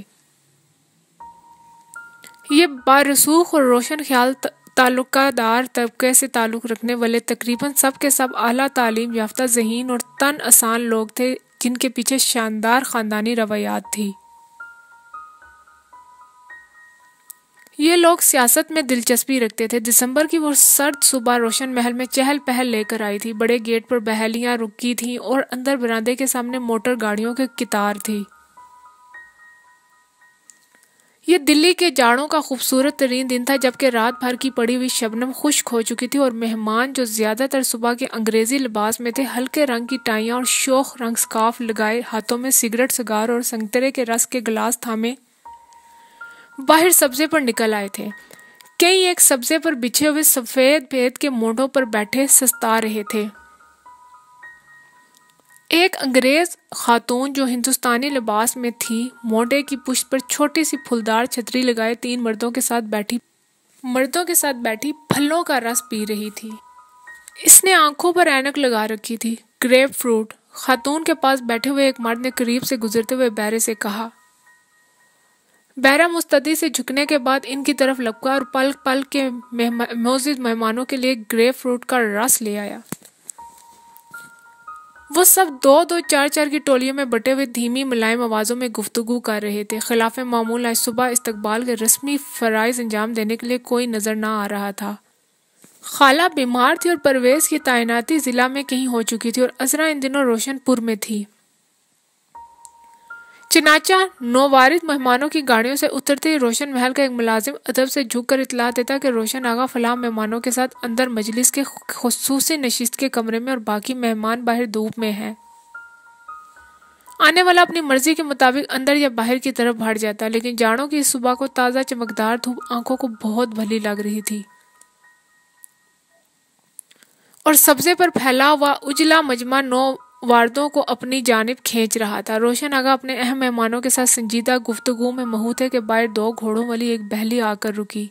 ये बारसूख और रोशन ख्याल ताल्लुकादार तबके से ताल्लुक़ रखने वाले तकरीबन सब के सब आला तालीम याफ्ता ज़हीन और तन आसान लोग थे जिनके पीछे शानदार ख़ानदानी रवायात थी। ये लोग सियासत में दिलचस्पी रखते थे। दिसंबर की वो सर्द सुबह रोशन महल में चहल पहल लेकर आई थी। बड़े गेट पर बहलियाँ रुकी थीं और अंदर बरामदे के सामने मोटर गाड़ियों की कतार थी। ये दिल्ली के जाड़ों का खूबसूरत तरीन दिन था जबकि रात भर की पड़ी हुई शबनम खुश्क हो चुकी थी और मेहमान जो ज्यादातर सुबह के अंग्रेजी लिबास में थे हल्के रंग की टाइयां और शोख रंग स्कार्फ लगाए हाथों में सिगरेट सिगार और संतरे के रस के गिलास थामे बाहर सब्जे पर निकल आए थे। कई एक सब्जे पर बिछे हुए सफेद भेद के मोढ़ों पर बैठे सस्ता रहे थे। एक अंग्रेज खातून जो हिंदुस्तानी लिबास में थी मोढ़े की पुष्ट पर छोटी सी फूलदार छतरी लगाए तीन मर्दों के साथ बैठी फलों का रस पी रही थी। इसने आंखों पर ऐनक लगा रखी थी। Grep fruit. खातून के पास बैठे हुए एक मर्द ने करीब से गुजरते हुए बैरे से कहा। बैरा मुस्तदी से झुकने के बाद इनकी तरफ लपका और पल पल के मौजूद मेहमानों के लिए ग्रेप फ्रूट का रस ले आया। वो सब दो दो चार चार की टोलियों में बटे हुए धीमी मुलायम आवाज़ों में गुफ्तगू कर रहे थे। खिलाफ मामूल आज सुबह इस्तकबाल के रस्मी फ़राइज़ अंजाम देने के लिए कोई नज़र ना आ रहा था। खाला बीमार थी और परवेज़ की तैनाती ज़िला में कहीं हो चुकी थी और अजरा इन दिनों रोशनपुर में थी। चनाचा नौवारिद मेहमानों की गाड़ियों से उतरते ही रोशन महल का एक मुलाजिम अदब से झुककर इतला देता कि रोशन आगा फलाह मेहमानों के साथ अंदर मजलिस के खुसूसी नशिस्त के कमरे में और बाकी मेहमान बाहर धूप में हैं। आने वाला अपनी मर्जी के मुताबिक अंदर या बाहर की तरफ बढ़ जाता, लेकिन जाड़ों की इस सुबह को ताज़ा चमकदार धूप आंखों को बहुत भली लग रही थी और सब्जे पर फैला हुआ उजला मजमा नौ वारदों को अपनी जानिब खींच रहा था। रोशन आगा अपने अहम मेहमानों के साथ संजीदा गुफ्तगू में महू थे कि बाहर दो घोड़ों वाली एक बहली आकर रुकी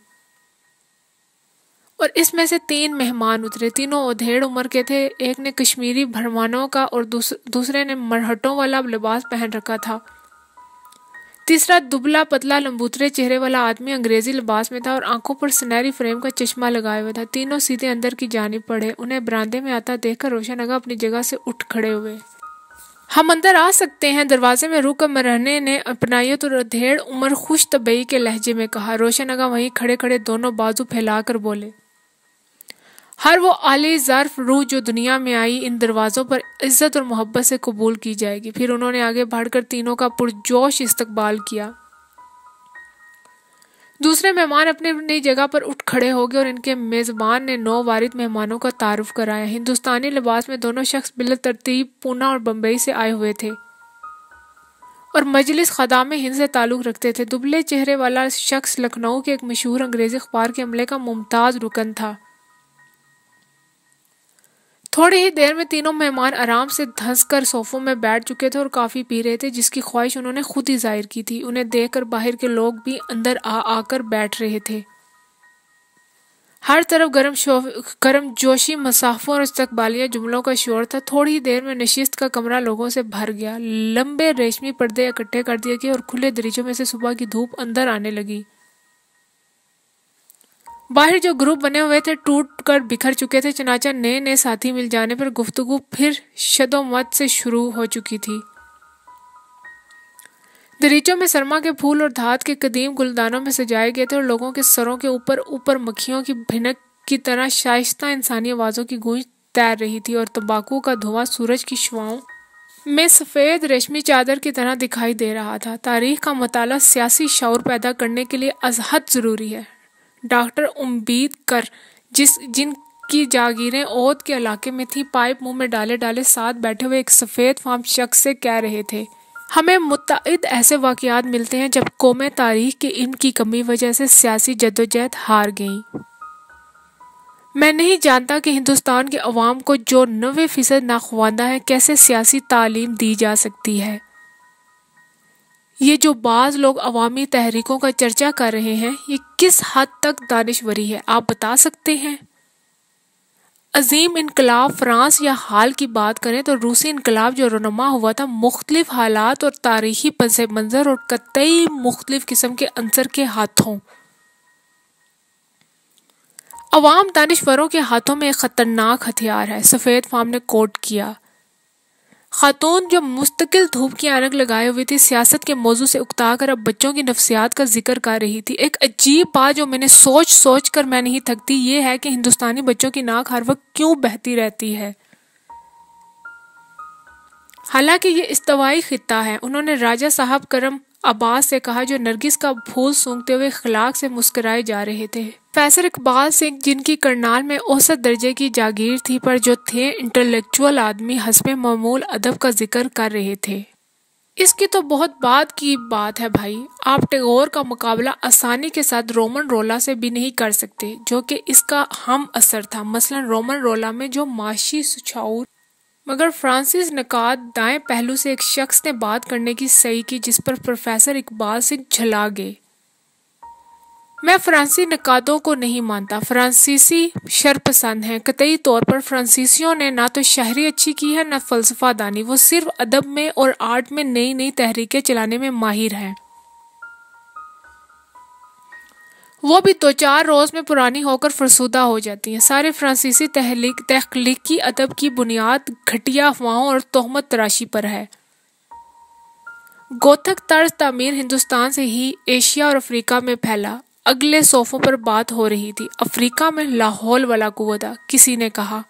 और इसमें से तीन मेहमान उतरे। तीनों उधेड़ उम्र के थे। एक ने कश्मीरी भरमानों का और दूसरे ने मरहटों वाला लिबास पहन रखा था। तीसरा दुबला पतला लंबूतरे चेहरे वाला आदमी अंग्रेजी लिबास में था और आंखों पर सुनहरी फ्रेम का चश्मा लगाया हुआ था। तीनों सीधे अंदर की जानिब बढ़े। उन्हें बरामदे में आता देखकर रोशन आगा अपनी जगह से उठ खड़े हुए। हम अंदर आ सकते हैं? दरवाजे में रुक मरहने ने अपनायत और अधेड़ उम्र खुश तबई के लहजे में कहा। रोशन आगा वहीं खड़े खड़े दोनों बाजू फैलाकर बोले, हर वो आली ज़र्फ रूह जो दुनिया में आई इन दरवाज़ों पर इज्जत और मोहब्बत से कबूल की जाएगी। फिर उन्होंने आगे बढ़कर तीनों का पुरजोश इस्तकबाल किया। दूसरे मेहमान अपनी अपनी जगह पर उठ खड़े हो गए और इनके मेज़बान ने नौ वारिद मेहमानों का तारुफ कराया। हिंदुस्तानी लिबास में दोनों शख्स बिल तरतीब पूना और बम्बई से आए हुए थे और मजलिस खदाम हिंद से ताल्लुक़ रखते थे। दुबले चेहरे वाला शख्स लखनऊ के एक मशहूर अंग्रेज़ी अखबार के अमले का मुमताज़ रुकन था। थोड़ी ही देर में तीनों मेहमान आराम से धंसकर सोफों में बैठ चुके थे और काफ़ी पी रहे थे जिसकी ख्वाहिश उन्होंने खुद ही जाहिर की थी। उन्हें देखकर बाहर के लोग भी अंदर आकर बैठ रहे थे। हर तरफ गर्म जोशी मसाफों और इस्तकबालिया जुमलों का शोर था। थोड़ी ही देर में नशिस्त का कमरा लोगों से भर गया। लंबे रेशमी पर्दे इकट्ठे कर दिए गए और खुले दरीचों में से सुबह की धूप अंदर आने लगी। बाहर जो ग्रुप बने हुए थे टूट कर बिखर चुके थे, चनाचा नए नए साथी मिल जाने पर गुफ्तगू फिर शदोमत से शुरू हो चुकी थी। दरीचों में सरमा के फूल और धात के कदीम गुलदानों में सजाए गए थे और लोगों के सरों के ऊपर ऊपर मक्खियों की भिनक की तरह शाइस्ता इंसानी आवाज़ों की गूंज तैर रही थी और तंबाकू का धुआं सूरज की शुआओं में सफ़ेद रेशमी चादर की तरह दिखाई दे रहा था। तारीख का मताला सियासी शऊर पैदा करने के लिए अज़हद ज़रूरी है। डॉक्टर उम्बीदकर जिनकी जागीरें ओद के इलाके में थी, पाइप मुंह में डाले डाले साथ बैठे हुए एक सफ़ेद फाम शख्स से कह रहे थे, हमें मुत्तअद ऐसे वाक़यात मिलते हैं जब कौमें तारीख के इल्म की कमी वजह से सियासी जद्दोजहद हार गईं। मैं नहीं जानता कि हिंदुस्तान के अवाम को जो 90% नाख्वांदा है कैसे सियासी तालीम दी जा सकती है। ये जो बाज़ लोग अवामी तहरीकों का चर्चा कर रहे हैं, ये किस हद तक दानिशवरी है, आप बता सकते हैं? अजीम इनकलाब फ्रांस या हाल की बात करें तो रूसी इनकलाब जो रनुमा हुआ था, मुख्तलिफ हालात और तारीखी पस मंज़र और कतई मुख्तलिफ किस्म के अंसर के हाथों, अवाम दानिशवरों के हाथों में एक ख़तरनाक हथियार है। सफ़ेद फाम ने कोट किया। खातून जो मुस्तकिल धूप की ऐनक लगाए हुई थी, सियासत के मौजू से उकता कर अब बच्चों की नफ्सियात का जिक्र कर रही थी। एक अजीब बात जो मैंने सोच सोच कर मैं नहीं थकती, ये है कि हिंदुस्तानी बच्चों की नाक हर वक्त क्यों बहती रहती है, हालांकि ये इस्तवाई खित्ता है। उन्होंने राजा साहब करम अब्बास से कहा, जो नरगिस का फूल सूंघते हुए खिलाक से मुस्कुराए जा रहे थे। प्रोफेसर इकबाल सिंह, जिनकी करनाल में औसत दर्जे की जागीर थी पर जो थे इंटेलेक्चुअल आदमी, हस्बे मामूल अदब का जिक्र कर रहे थे। इसकी तो बहुत बाद की बात है भाई, आप टैगोर का मुकाबला आसानी के साथ रोमन रोला से भी नहीं कर सकते, जो कि इसका हम असर था। मसलन रोमन रोला में जो माशी सुछाऊर मगर फ्रांसिस नकाद दाएं पहलू से एक शख्स ने बात करने की सही की, जिस पर प्रोफेसर इकबाल सिंह झला गए। मैं फ्रांसीसी नकादों को नहीं मानता, फ्रांसीसी शरपसंद हैं। कतई तौर पर फ्रांसीसियों ने ना तो शायरी अच्छी की है ना फलसफा दानी, वो सिर्फ अदब में और आर्ट में नई नई तहरीकें चलाने में माहिर हैं। वो भी 2-4 रोज में पुरानी होकर फरसुदा हो जाती हैं। सारे फ्रांसीसी तहलीकी अदब की बुनियाद घटिया अफवाहों और तोहमत तराशी पर है। गोथक तर्ज तामीर हिंदुस्तान से ही एशिया और अफ्रीका में फैला। अगले सोफों पर बात हो रही थी। अफ्रीका में लाहौल वाला कुव्वता, किसी ने कहा।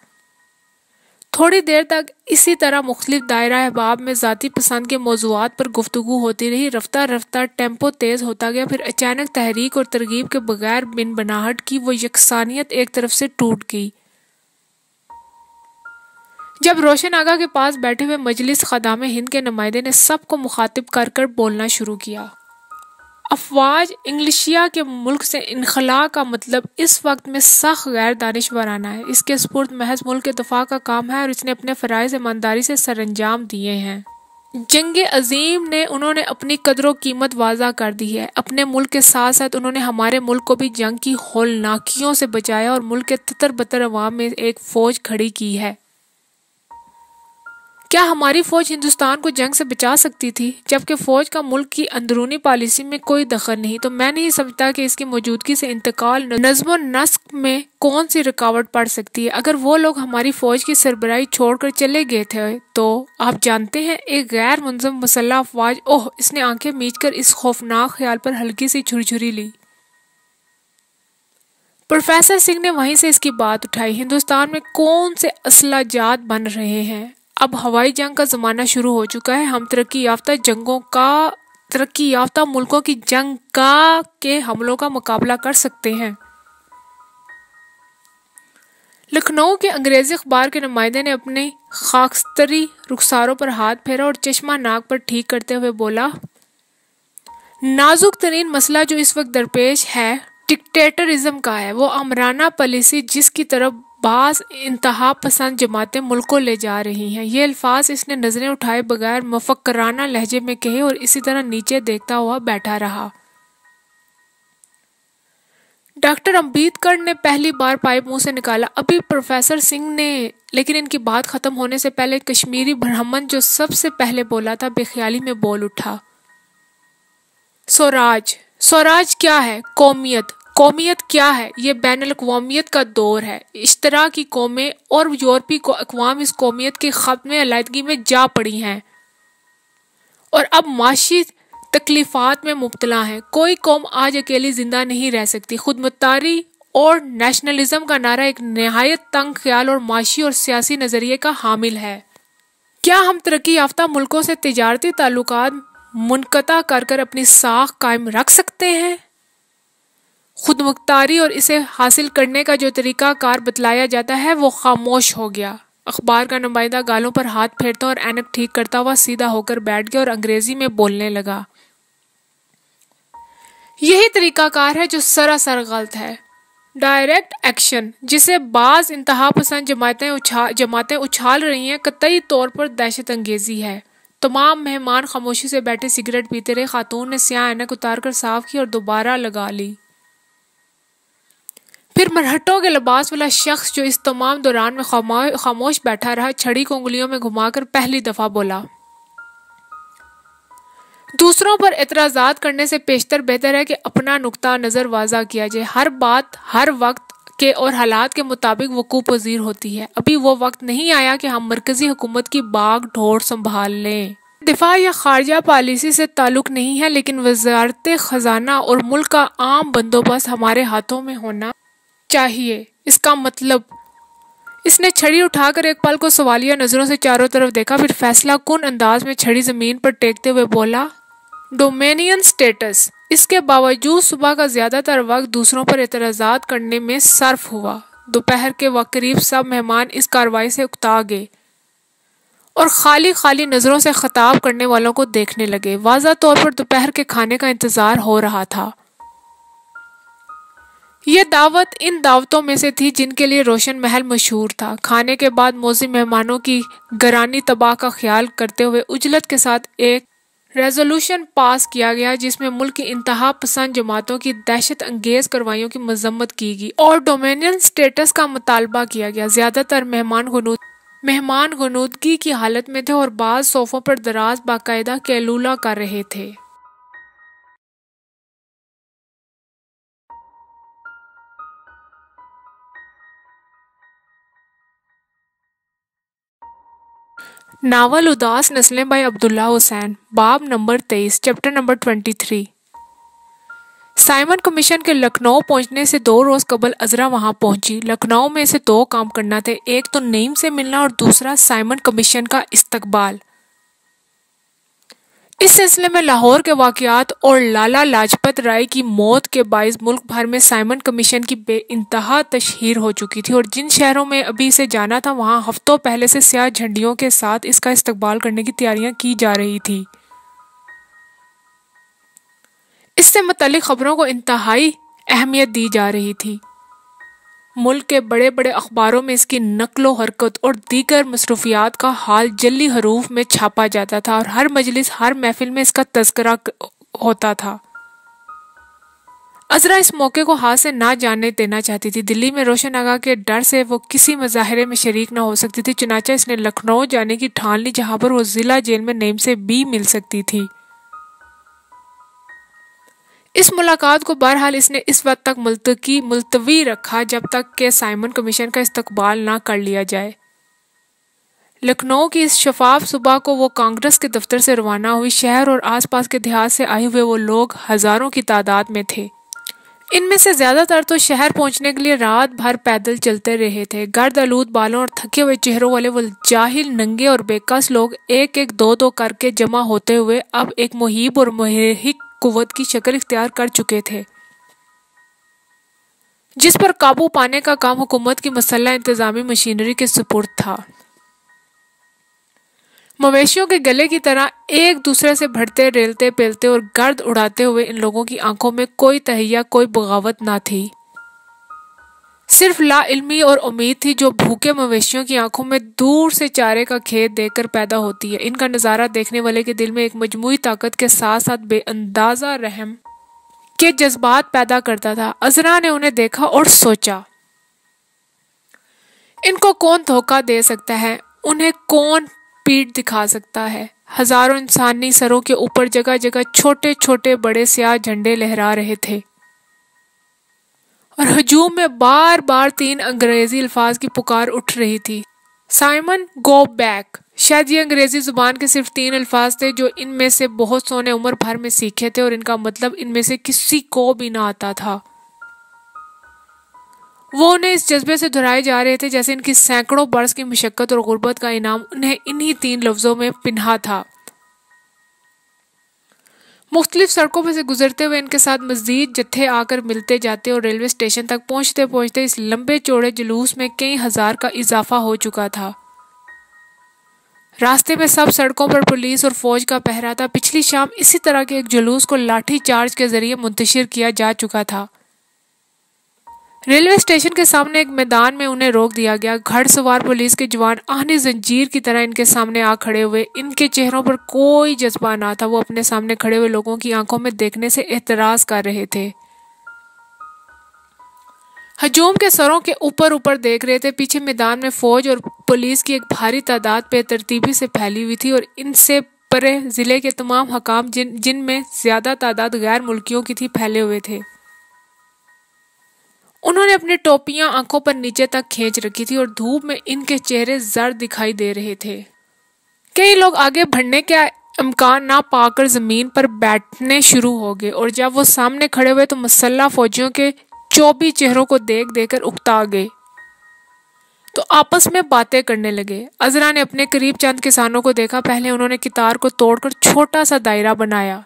थोड़ी देर तक इसी तरह मुख्तलिफ दायरा अहबाब में ज़ाती पसंद के मौज़ूआत पर गुफ्तगू होती रही। रफ्ता रफ्ता टेम्पो तेज़ होता गया, फिर अचानक तहरीक और तरगीब के बगैर बिन बनाहट की वो यकसानियत एक तरफ से टूट गई। जब रोशन आगा के पास बैठे हुए मजलिस खदामे हिंद के नुमाइंदे ने सबको मुखातिब कर कर बोलना शुरू किया। अफवाज इंग्लिशिया के मुल्क से इनखला का मतलब इस वक्त में सख्त गैर दानिशवराना है। इसके स्पुर्द महज मुल्क के दफा का काम है और इसने अपने फ़राइज़ ईमानदारी से सरअंजाम दिए हैं। जंग अजीम ने उन्होंने अपनी कदर कीमत वाज़ा कर दी है। अपने मुल्क के साथ साथ उन्होंने हमारे मुल्क को भी जंग की होलनाकियों से बचाया और मुल्क के तितर बतर अवाम में एक फ़ौज खड़ी की है। क्या हमारी फ़ौज हिंदुस्तान को जंग से बचा सकती थी? जबकि फ़ौज का मुल्क की अंदरूनी पॉलिसी में कोई दखल नहीं, तो मैं नहीं समझता कि इसकी मौजूदगी से इंतकाल नज़्म नस्क में कौन सी रुकावट पड़ सकती है। अगर वो लोग हमारी फ़ौज की सरबराही छोड़कर चले गए थे तो आप जानते हैं, एक गैर मुंज़म मुसल्लह अफवाज, ओह, इसने आंखें मीचकर इस खौफनाक ख्याल पर हल्की सी छुरछुरी ली। प्रोफेसर सिंह ने वहीं से इसकी बात उठाई। हिंदुस्तान में कौन से असलाजात बन रहे हैं? अब हवाई जंग का ज़माना शुरू हो चुका है। हम तरक्की याफ्ता मुल्कों की जंग के हमलों का मुकाबला कर सकते हैं। लखनऊ के अंग्रेजी अखबार के नुमाइंदे ने अपने खाकस्तरी रुखसारों पर हाथ फेरा और चश्मा नाक पर ठीक करते हुए बोला, नाजुक तरीन मसला जो इस वक्त दरपेश है डिक्टेटरिज्म का है। वो आमराना पॉलिसी जिसकी तरफ बाज़ इंतहा पसंद जमातें मुल्क को ले जा रही हैं। ये अल्फाज इसने नजरें उठाए बगैर मुफक्कराना लहजे में कहे और इसी तरह नीचे देखता हुआ बैठा रहा। डॉक्टर अम्बेडकर ने पहली बार पाइप मुंह से निकाला। अभी प्रोफेसर सिंह ने, लेकिन इनकी बात खत्म होने से पहले कश्मीरी ब्राह्मण जो सबसे पहले बोला था बेख्याली में बोल उठा, स्वराज। स्वराज क्या है? कौमियत। कौमियत क्या है? ये बैनुल-अक़वामियत का दौर है। इश्तराकी कौमें और यूरोपीय अक़वाम इस कौमियत के ख़त्मे अलहदगी में जा पड़ी हैं और अब माशी तकलीफ़ात में मुब्तला हैं। कोई कौम आज अकेली ज़िंदा नहीं रह सकती। खुदमुख्तारी और नेशनलिज्म का नारा एक नहायत तंग ख्याल और माशी और सियासी नज़रिए का हामिल है। क्या हम तरक्की याफ्ता मुल्कों से तिजारती ताल्लुकात मुनक़ता कर अपनी साख कायम रख सकते हैं? खुदमुख्तारी और इसे हासिल करने का जो तरीका कार बतलाया जाता है वो खामोश हो गया। अखबार का नुमाइंदा गालों पर हाथ फेरता और ऐनक ठीक करता हुआ सीधा होकर बैठ गया और अंग्रेजी में बोलने लगा। यही तरीकाकार है जो सरासर गलत है। डायरेक्ट एक्शन, जिसे बाज इंतहा पसंद जमातें उछाल रही हैं, कतई तौर पर दहशत अंगेजी है। तमाम मेहमान खामोशी से बैठे सिगरेट पीते रहे। खातून ने स्याह ऐनक उतार कर साफ की और दोबारा लगा ली। फिर मरहटों के लिबास वाला शख्स जो इस तमाम दौरान में खामोश बैठा रहा, छड़ी को उंगलियों में घुमाकर पहली दफा बोला, दूसरों पर एतराज़ात करने से पेशतर बेहतर है कि अपना नुक्ता नज़र वाज़ा किया जाए। हर बात हर वक्त के और हालात के मुताबिक वकूफ़ पज़ीर होती है। अभी वो वक्त नहीं आया कि हम मरकज़ी हुकूमत की बाग ढोर संभाल लें। दिफा या खारजा पॉलिसी से ताल्लुक़ नहीं है, लेकिन वज़ारत ख़ज़ाना और मुल्क का आम बंदोबस्त हमारे हाथों में होना चाहिए। इसका मतलब, इसने छड़ी उठाकर एक पल को सवालिया नजरों से चारों तरफ देखा, फिर फैसला कुन अंदाज में छड़ी जमीन पर टेकते हुए बोला, डोमेनियन स्टेटस। इसके बावजूद सुबह का ज्यादातर वक्त दूसरों पर एतराज़ात करने में सर्फ हुआ। दोपहर के वक्त करीब सब मेहमान इस कार्रवाई से उकता गए और खाली खाली नजरों से खिताब करने वालों को देखने लगे। वाज़ा तौर पर दोपहर के खाने का इंतजार हो रहा था। ये दावत इन दावतों में से थी जिनके लिए रोशन महल मशहूर था। खाने के बाद मौज़ी मेहमानों की गरानी तबाह का ख्याल करते हुए उजलत के साथ एक रेजोल्यूशन पास किया गया, जिसमें मुल्क की इंतहा पसंद जमातों की दहशत अंगेज कार्रवाइयों की मजम्मत की गई और डोमेनियन स्टेटस का मुतालबा किया गया। ज्यादातर मेहमान गुनूदगी की हालत में थे और बाज़ सोफों पर दराज बाकायदा कैलूला कर रहे थे। नावल उदास नस्लें बाय अब्दुल्ला हुसैन, बाब number 23, chapter number 23। Simon commission के लखनऊ पहुंचने से 2 रोज कबल अजरा वहां पहुंची। लखनऊ में इसे 2 काम करना थे, एक तो नईम से मिलना और दूसरा साइमन कमीशन का इस्तकबाल। इस सिलसिले में लाहौर के वाक़यात और लाला लाजपत राय की मौत के बाइस मुल्क भर में साइमन कमीशन की बेइंतहा तशहीर हो चुकी थी और जिन शहरों में अभी इसे जाना था वहां हफ्तों पहले से स्याह झंडियों के साथ इसका इस्तकबाल करने की तैयारियां की जा रही थी। इससे मुतल्लिक खबरों को इंतहाई अहमियत दी जा रही थी। मुल्क के बड़े बड़े अखबारों में इसकी नक्लो हरकत और दीगर मसरूफियात का हाल जल्दी हरूफ में छापा जाता था और हर मजलिस हर महफिल में इसका तज़किरा होता था। अजरा इस मौके को हाथ से ना जाने देना चाहती थी। दिल्ली में रोशन आगा के डर से वो किसी मुजाहिरे में शरीक ना हो सकती थी। चुनाचा इसने लखनऊ जाने की ठान ली, जहां पर वो जिला जेल में नईम से भी मिल सकती थी। इस मुलाकात को बहरहाल इसने इस वक्त तक मुलतवी रखा जब तक के साइमन कमीशन का इस्तकबाल ना कर लिया जाए। लखनऊ की इस शफाफ सुबह को वो कांग्रेस के दफ्तर से रवाना हुई। शहर और आसपास के देहात से आए हुए वो लोग हजारों की तादाद में थे। इनमें से ज्यादातर तो शहर पहुंचने के लिए रात भर पैदल चलते रहे थे। गर्द आलूद बालों और थके हुए चेहरों वाले वो जाहिल, नंगे और बेकस लोग एक एक दो दो करके जमा होते हुए अब एक मुहीब और मुहिक कुव्वत की शक्ल इख्तियार कर चुके थे, जिस पर काबू पाने का काम हुकूमत की मसल्ह इंतजामी मशीनरी के सुपुर्द था। मवेशियों के गले की तरह एक दूसरे से बढ़ते, रेलते, पेलते और गर्द उड़ाते हुए इन लोगों की आंखों में कोई तहैया, कोई बगावत ना थी। सिर्फ लाइल्मी और उम्मीद थी जो भूखे मवेशियों की आंखों में दूर से चारे का खेत देखकर पैदा होती है। इनका नज़ारा देखने वाले के दिल में एक मजमूई ताकत के साथ साथ बेअंदाजा रहम के जज्बात पैदा करता था। अजरा ने उन्हें देखा और सोचा, इनको कौन धोखा दे सकता है, उन्हें कौन पीठ दिखा सकता है। हजारों इंसानी सरों के ऊपर जगह जगह छोटे छोटे बड़े स्याह झंडे लहरा रहे थे। और हजूम में बार बार 3 अंग्रेजी अल्फाज की पुकार उठ रही थी। Simon, go back. शायद ये अंग्रेजी जुबान के सिर्फ 3 अल्फाज थे जो इनमें से बहुत सौ ने उम्र भर में सीखे थे और इनका मतलब इनमें से किसी को भी ना आता था। वो उन्हें इस जज्बे से दोहराए जा रहे थे जैसे इनकी सैकड़ों बरस की मशक्कत और गुर्बत का इनाम उन्हें इन्हीं 3 लफ्जों में पिन्हा था। मुख्तलिफ सड़कों पर से गुजरते हुए इनके साथ मजीद जत्थे आकर मिलते जाते और रेलवे स्टेशन तक पहुंचते पहुंचते इस लंबे चौड़े जुलूस में कई हजार का इजाफा हो चुका था। रास्ते में सब सड़कों पर पुलिस और फौज का पहरा था। पिछली शाम इसी तरह के एक जुलूस को लाठी चार्ज के जरिए मुंतशिर किया जा चुका था। रेलवे स्टेशन के सामने एक मैदान में उन्हें रोक दिया गया। घड़सवार पुलिस के जवान आहने जंजीर की तरह इनके सामने आ खड़े हुए। इनके चेहरों पर कोई जज्बा ना था। वो अपने सामने खड़े हुए लोगों की आंखों में देखने से एतराज कर रहे थे। हजूम के सरों के ऊपर ऊपर देख रहे थे। पीछे मैदान में फौज और पुलिस की एक भारी तादाद बेतरतीबी से फैली हुई थी और इनसे परे जिले के तमाम हकाम जिनमें ज्यादा तादाद गैर मुल्कियों की थी फैले हुए थे। उन्होंने अपनी टोपियां आंखों पर नीचे तक खींच रखी थी और धूप में इनके चेहरे जर्द दिखाई दे रहे थे। कई लोग आगे बढ़ने का इम्कान ना पाकर जमीन पर बैठने शुरू हो गए और जब वो सामने खड़े हुए तो मुसल्लह फौजियों के 24 चेहरों को देख देकर उकता गए तो आपस में बातें करने लगे। अजरा ने अपने करीब चंद किसानों को देखा। पहले उन्होंने कितार को तोड़कर छोटा सा दायरा बनाया।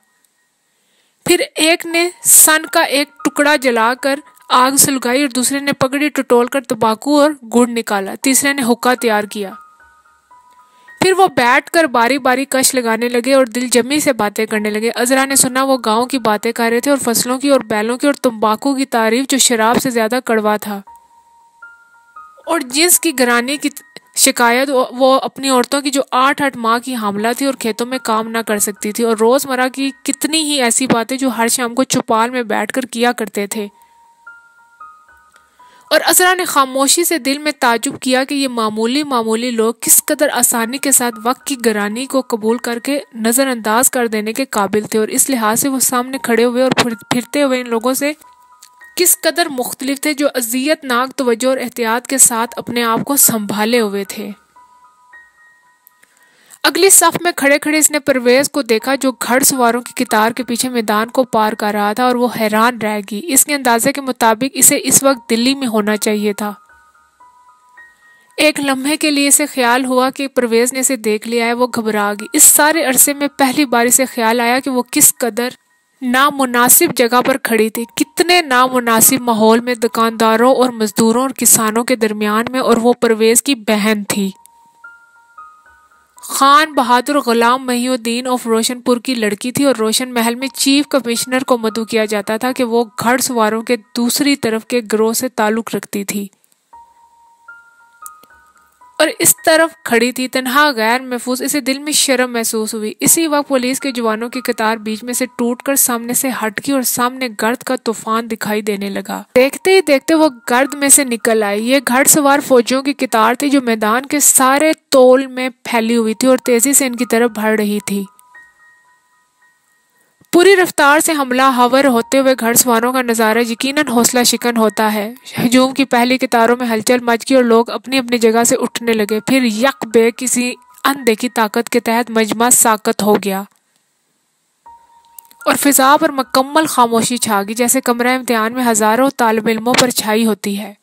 फिर एक ने सन का एक टुकड़ा जलाकर आग सुलगाई और दूसरे ने पगड़ी टटोलकर तंबाकू और गुड़ निकाला। तीसरे ने हुक्का तैयार किया। फिर वो बैठकर बारी बारी कश लगाने लगे और दिलजमी से बातें करने लगे। अजरा ने सुना वो गांव की बातें कर रहे थे और फसलों की और बैलों की और तंबाकू की तारीफ जो शराब से ज्यादा कड़वा था और जिसकी घरानी की शिकायत वो अपनी औरतों की जो 8-8 माह की हामला थी और खेतों में काम ना कर सकती थी और रोजमर्रा की कितनी ही ऐसी बातें जो हर शाम को चौपाल में बैठकर किया करते थे। और असरा ने खामोशी से दिल में ताजुब किया कि ये मामूली लोग किस कदर आसानी के साथ वक्त की गरानी को कबूल करके नज़रअंदाज कर देने के काबिल थे और इस लिहाज से वो सामने खड़े हुए और फिरते हुए इन लोगों से किस कदर मुख्तलिफ थे जो अज़ियतनाक तवज्जो और एहतियात के साथ अपने आप को संभाले हुए थे। अगली सफ में खड़े खड़े इसने परवेज को देखा जो घड़सवारों की कितार के पीछे मैदान को पार कर रहा था और वो हैरान रह गई। इसके अंदाजे के मुताबिक इसे इस वक्त दिल्ली में होना चाहिए था। एक लम्हे के लिए इसे ख्याल हुआ कि परवेज ने इसे देख लिया है। वो घबरा गई। इस सारे अरसे में पहली बार इसे ख्याल आया कि वो किस कदर नामुनासिब जगह पर खड़ी थी। कितने नामुनासिब माहौल में दुकानदारों और मजदूरों और किसानों के दरमियान में और वो परवेज की बहन थी। खान बहादुर गुलाम महिउद्दीन ऑफ रोशनपुर की लड़की थी और रोशन महल में चीफ कमिश्नर को मदऊ किया जाता था कि वो घड़सवारों के दूसरी तरफ के गिरोह से ताल्लुक रखती थी और इस तरफ खड़ी थी तन्हा गैर महफूज। इसे दिल में शर्म महसूस हुई। इसी वक्त पुलिस के जवानों की कतार बीच में से टूटकर सामने से हट गई और सामने गर्द का तूफान दिखाई देने लगा। देखते ही देखते वो गर्द में से निकल आई। ये घड़सवार फौजियों की कतार थी जो मैदान के सारे तोल में फैली हुई थी और तेजी से इनकी तरफ बढ़ रही थी। पूरी रफ्तार से हमला हवर होते हुए घड़सवारों का नज़ारा यकीनन हौसला शिकन होता है। हजूम की पहली कतारों में हलचल मच गई और लोग अपनी अपनी जगह से उठने लगे। फिर यक बे किसी अनदेखी ताकत के तहत मजमा साकत हो गया और फिजा पर मुकम्मल खामोशी छा गई जैसे कमरा इम्तिहान में हजारों तालिब इल्मों पर छाई होती है।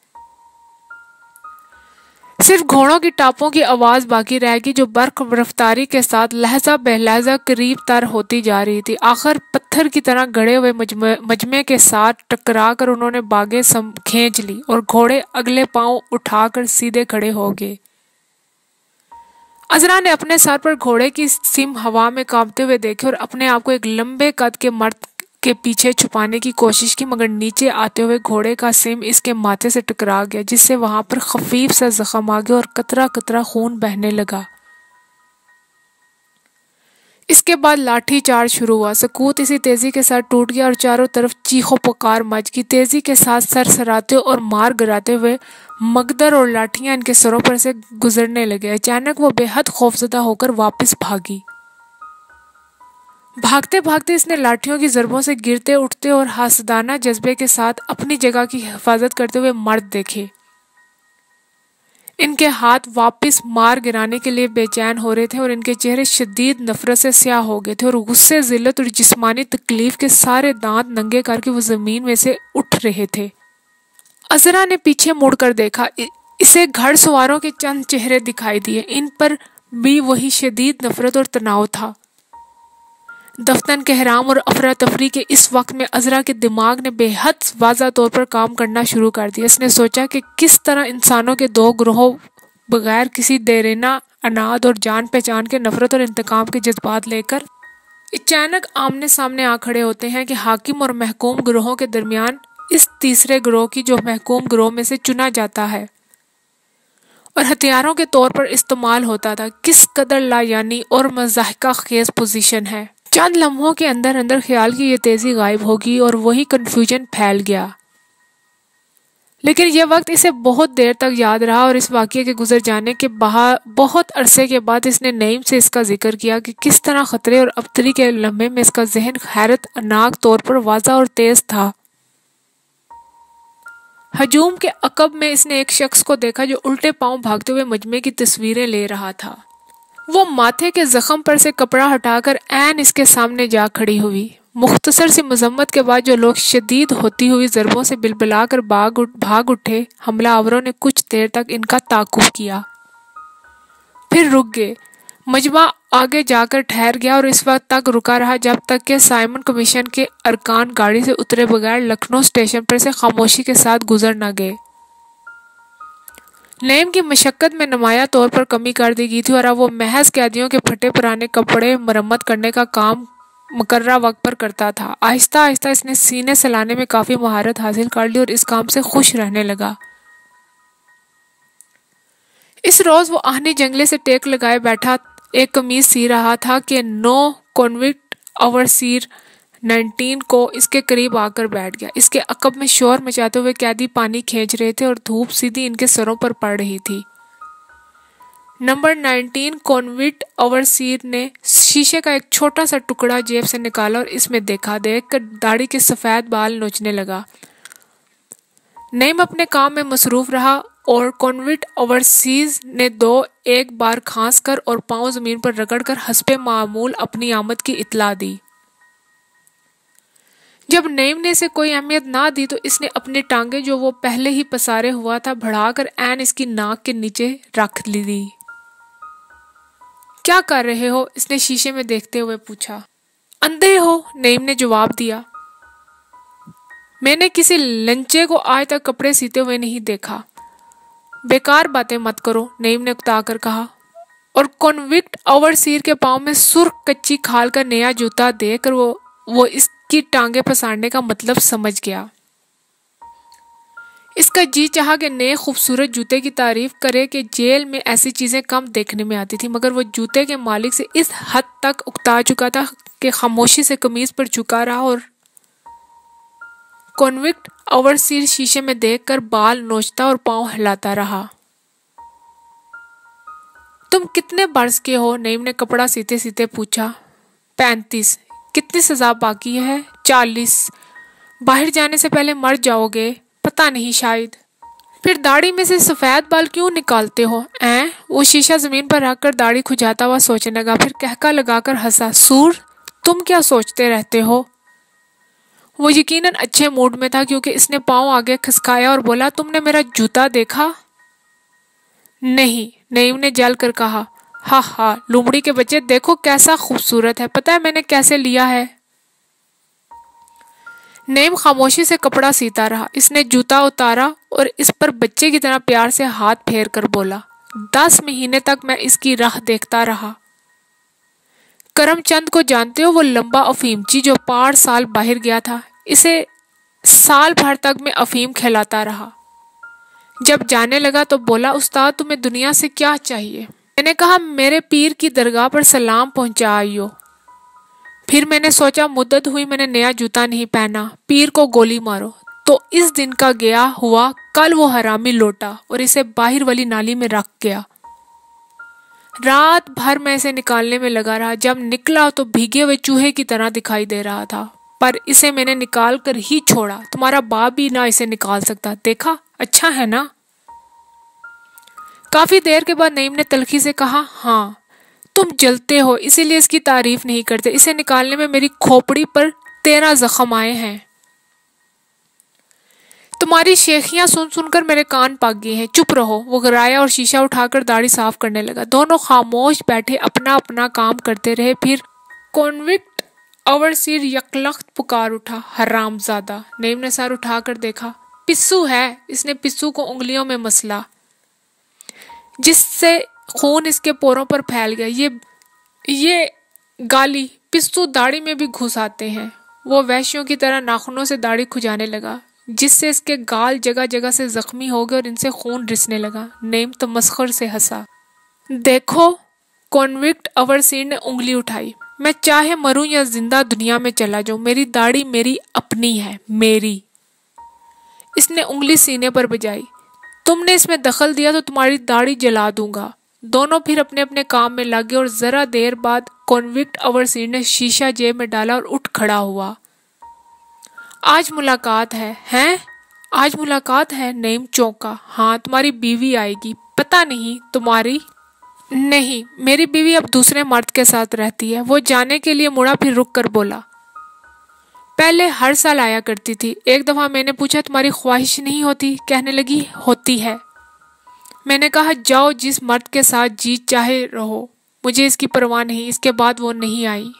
सिर्फ घोड़ों की टापों की आवाज बाकी रह गई जो बर्क रफ्तारी के साथ लहजा बेलहजा करीब तर होती जा रही थी। आखिर पत्थर की तरह गड़े हुए मजमे के साथ टकरा कर उन्होंने बागें खींच ली और घोड़े अगले पांव उठाकर सीधे खड़े हो गए। अजरा ने अपने सर पर घोड़े की सिम हवा में कांपते हुए देखे और अपने आप को एक लंबे कद के मर्द के पीछे छुपाने की कोशिश की, मगर नीचे आते हुए घोड़े का सिम इसके माथे से टकरा गया जिससे वहां पर खफीफ सा जख्म आ गया और कतरा कतरा खून बहने लगा। इसके बाद लाठी चार्ज शुरू हुआ। सकूत इसी तेजी के साथ टूट गया और चारों तरफ चीखों पुकार मच गई। तेजी के साथ सर सराते और मार गिराते हुए मगदर और लाठियां इनके सरों पर से गुजरने लगे। अचानक वो बेहद खौफजदा होकर वापस भागी। भागते भागते इसने लाठियों की ज़रबों से गिरते उठते और हासदाना जज्बे के साथ अपनी जगह की हिफाजत करते हुए मर्द देखे। इनके हाथ वापस मार गिराने के लिए बेचैन हो रहे थे और इनके चेहरे शदीद नफरत से स्याह हो गए थे और गुस्से, जिल्लत और जिस्मानी तकलीफ के सारे दांत नंगे करके वो जमीन में से उठ रहे थे। अजरा ने पीछे मुड़कर देखा। इसे घड़सवारों के चंद चेहरे दिखाई दिए। इन पर भी वही शदीद नफरत और तनाव था। दफ्तन के हराम और अफरा तफरी के इस वक्त में अजरा के दिमाग ने बेहद वाज़ा तौर पर काम करना शुरू कर दिया। इसने सोचा कि किस तरह इंसानों के दो ग्रोहों बगैर किसी देरेना अनाद और जान पहचान के नफरत और इंतकाम के जज्बात लेकर अचानक आमने सामने आ खड़े होते हैं कि हाकिम और महकूम ग्रोहों के दरमियान इस तीसरे ग्रोह की जो महकूम ग्रोह में से चुना जाता है और हथियारों के तौर पर इस्तेमाल होता था, किस कदर लायानी और मज़ाहिका खेज पोजीशन है। चंद लम्हों के अंदर अंदर ख्याल की ये तेजी गायब होगी और वही कन्फ्यूजन फैल गया। लेकिन यह वक्त इसे बहुत देर तक याद रहा और इस वाक़ये के गुजर जाने के बहुत अरसे के बाद इसने नईम से इसका जिक्र किया कि किस तरह खतरे और अबतरी के लम्हे में इसका जहन हैरत अनाक तौर पर वाज़ा और तेज था। हजूम के अकब में इसने एक शख्स को देखा जो उल्टे पांव भागते हुए मजमे की तस्वीरें ले रहा था। वो माथे के जख्म पर से कपड़ा हटाकर ऐन इसके सामने जा खड़ी हुई। मुख्तसर सी मजम्मत के बाद जो लोग शदीद होती हुई ज़रबों से बिलबिलाकर भाग उठे, हमलावरों ने कुछ देर तक इनका ताकुब किया, फिर रुक गए। मजमा आगे जाकर ठहर गया और इस वक्त तक रुका रहा जब तक कि साइमन कमीशन के अरकान गाड़ी से उतरे बगैर लखनऊ स्टेशन पर से खामोशी के साथ गुजर न गए। नईम की मशक्कत में नुमाया तौर पर कमी कर दी गई थी और अब वो महज कैदियों के फटे पुराने कपड़े मरम्मत करने का काम मुकर्रा वक्त पर करता था। आहिस्ता आहिस्ता इसने सीने सलाने में काफ़ी महारत हासिल कर ली और इस काम से खुश रहने लगा। इस रोज़ वो आहनी जंगले से टेक लगाए बैठा एक कमीज सी रहा था कि नो कॉन्विक्ट ओवरसीर 19 को इसके करीब आकर बैठ गया। इसके अकब में शोर मचाते हुए कैदी पानी खींच रहे थे और धूप सीधी इनके सरों पर पड़ रही थी। नंबर 19 कॉन्विक्ट ओवरसीर ने शीशे का एक छोटा सा टुकड़ा जेब से निकाला और इसमें देखकर दाढ़ी के सफ़ेद बाल नोचने लगा। नईम अपने काम में मसरूफ रहा और कॉन्विक्ट ओवरसीज ने एक बार खांस कर और पांव जमीन पर रगड़कर हस्बे मामूल अपनी आमद की इत्तला दी। जब नईम ने इसे कोई अहमियत ना दी तो इसने अपनी टांगे जो वो पहले ही पसारे हुआ था बढ़ाकर ऐन इसकी नाक के नीचे रख ली। क्या कर रहे हो? इसने शीशे में देखते हुए पूछा। अंधे हो? नईम ने जवाब दिया। मैंने किसी लंचे को आज तक कपड़े सीते हुए नहीं देखा। बेकार बातें मत करो, नईम ने उकताकर कहा और कॉन्विक्ट ओवरसीर के पांव में सुर्ख कच्ची खाल का नया जूता देकर वो इसकी टांगे पसारने का मतलब समझ गया। इसका जी चाहा कि नए खूबसूरत जूते की तारीफ करे कि जेल में ऐसी चीजें कम देखने में आती थी, मगर वो जूते के मालिक से इस हद तक उकता चुका था कि खामोशी से कमीज पर झुका रहा और कॉन्विक्ट ओवरसीर शीशे में देखकर बाल नोचता और पांव हिलाता रहा। तुम कितने बरस के हो? नईम ने कपड़ा सीते सीते पूछा। 35। कितनी सजा बाकी है? 40। बाहर जाने से पहले मर जाओगे? पता नहीं, शायद। फिर दाढ़ी में से सफेद बाल क्यों निकालते हो? वो शीशा जमीन पर रखकर दाढ़ी खुजाता हुआ सोचने लगा, फिर कहका लगाकर हंसा। सूर, तुम क्या सोचते रहते हो? वो यकीनन अच्छे मूड में था क्योंकि इसने पांव आगे खिसकाया और बोला, तुमने मेरा जूता देखा? नहीं, नईम ने जल कर कहा। हा, लुमड़ी के बच्चे, देखो कैसा खूबसूरत है। पता है मैंने कैसे लिया है? नईम खामोशी से कपड़ा सीता रहा। इसने जूता उतारा और इस पर बच्चे की तरह प्यार से हाथ फेर कर बोला, 10 महीने तक मैं इसकी राह देखता रहा। करमचंद को जानते हो? वो लंबा अफीमची जो 5 साल बाहर गया था। इसे साल भर तक मैं अफीम खिलाता रहा। जब जाने लगा तो बोला, उस्ताद तुम्हें दुनिया से क्या चाहिए? मैंने कहा, मेरे पीर की दरगाह पर सलाम पहुंचा आइयो। फिर मैंने सोचा, मुद्दत हुई मैंने नया जूता नहीं पहना, पीर को गोली मारो। तो इस दिन का गया हुआ कल वो हरामी लौटा और इसे बाहर वाली नाली में रख गया। रात भर मैं इसे निकालने में लगा रहा। जब निकला तो भीगे हुए चूहे की तरह दिखाई दे रहा था, पर इसे मैंने निकाल कर ही छोड़ा। तुम्हारा बाप भी ना इसे निकाल सकता। देखा, अच्छा है ना? काफी देर के बाद नईम ने तल्खी से कहा, हाँ, तुम जलते हो इसीलिए इसकी तारीफ नहीं करते। इसे निकालने में मेरी खोपड़ी पर 13 जख्म आए हैं। तुम्हारी शेखियां सुन सुनकर मेरे कान पक गए हैं। चुप रहो। वो गिराया और शीशा उठाकर दाढ़ी साफ करने लगा। दोनों खामोश बैठे अपना अपना काम करते रहे। फिर कॉन्विक्ट ओवरसीर यकलख्त पुकार उठा, हरामजादा। नईम ने सर उठाकर देखा। पिस्सू है। इसने पिस्सू को उंगलियों में मसला, जिससे खून इसके पोरों पर फैल गया। ये गाली, पिस्सू दाढ़ी में भी घुस आते हैं। वो वैश्यों की तरह नाखूनों से दाढ़ी खुजाने लगा, जिससे इसके गाल जगह जगह से जख्मी हो गए और इनसे खून रिसने लगा। नेम तमस्खुर से हंसा। देखो, कॉन्विक्ट ओवरसीर ने उंगली उठाई। मैं चाहे मरूं या जिंदा दुनिया में चला जाऊं, मेरी दाढ़ी मेरी अपनी है, मेरी। इसने उंगली सीने पर बजाई। तुमने इसमें दखल दिया तो तुम्हारी दाढ़ी जला दूंगा। दोनों फिर अपने अपने काम में लग गए और जरा देर बाद कॉन्विक्ट ओवरसीर ने शीशा जेब में डाला और उठ खड़ा हुआ। आज मुलाकात है, हैं? आज मुलाकात है? नईम चौंका। हाँ, तुम्हारी बीवी आएगी। पता नहीं, तुम्हारी? नहीं, मेरी बीवी अब दूसरे मर्द के साथ रहती है। वो जाने के लिए मुड़ा, फिर रुक कर बोला, पहले हर साल आया करती थी। एक दफा मैंने पूछा, तुम्हारी ख्वाहिश नहीं होती? कहने लगी, होती है। मैंने कहा, जाओ, जिस मर्द के साथ जी चाहे रहो, मुझे इसकी परवाह नहीं। इसके बाद वो नहीं आई।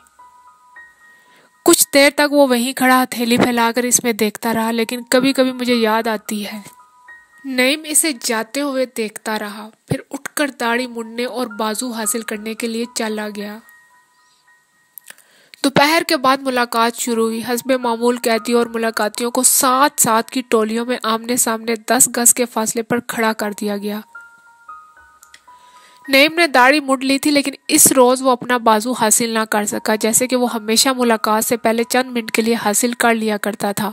कुछ देर तक वो वहीं खड़ा हथेली फैलाकर इसमें देखता रहा, लेकिन कभी कभी मुझे याद आती है। नईम इसे जाते हुए देखता रहा, फिर उठकर दाढ़ी मुड़ने और बाजू हासिल करने के लिए चला गया। दोपहर के बाद मुलाकात शुरू हुई। हस्बे मामूल कैदी और मुलाकातियों को साथ साथ की टोलियों में आमने सामने 10 गज के फासले पर खड़ा कर दिया गया। नईम ने दाढ़ी मुड़ ली थी, लेकिन इस रोज वो अपना बाजू हासिल ना कर सका, जैसे कि वो हमेशा मुलाकात से पहले चंद मिनट के लिए हासिल कर लिया करता था।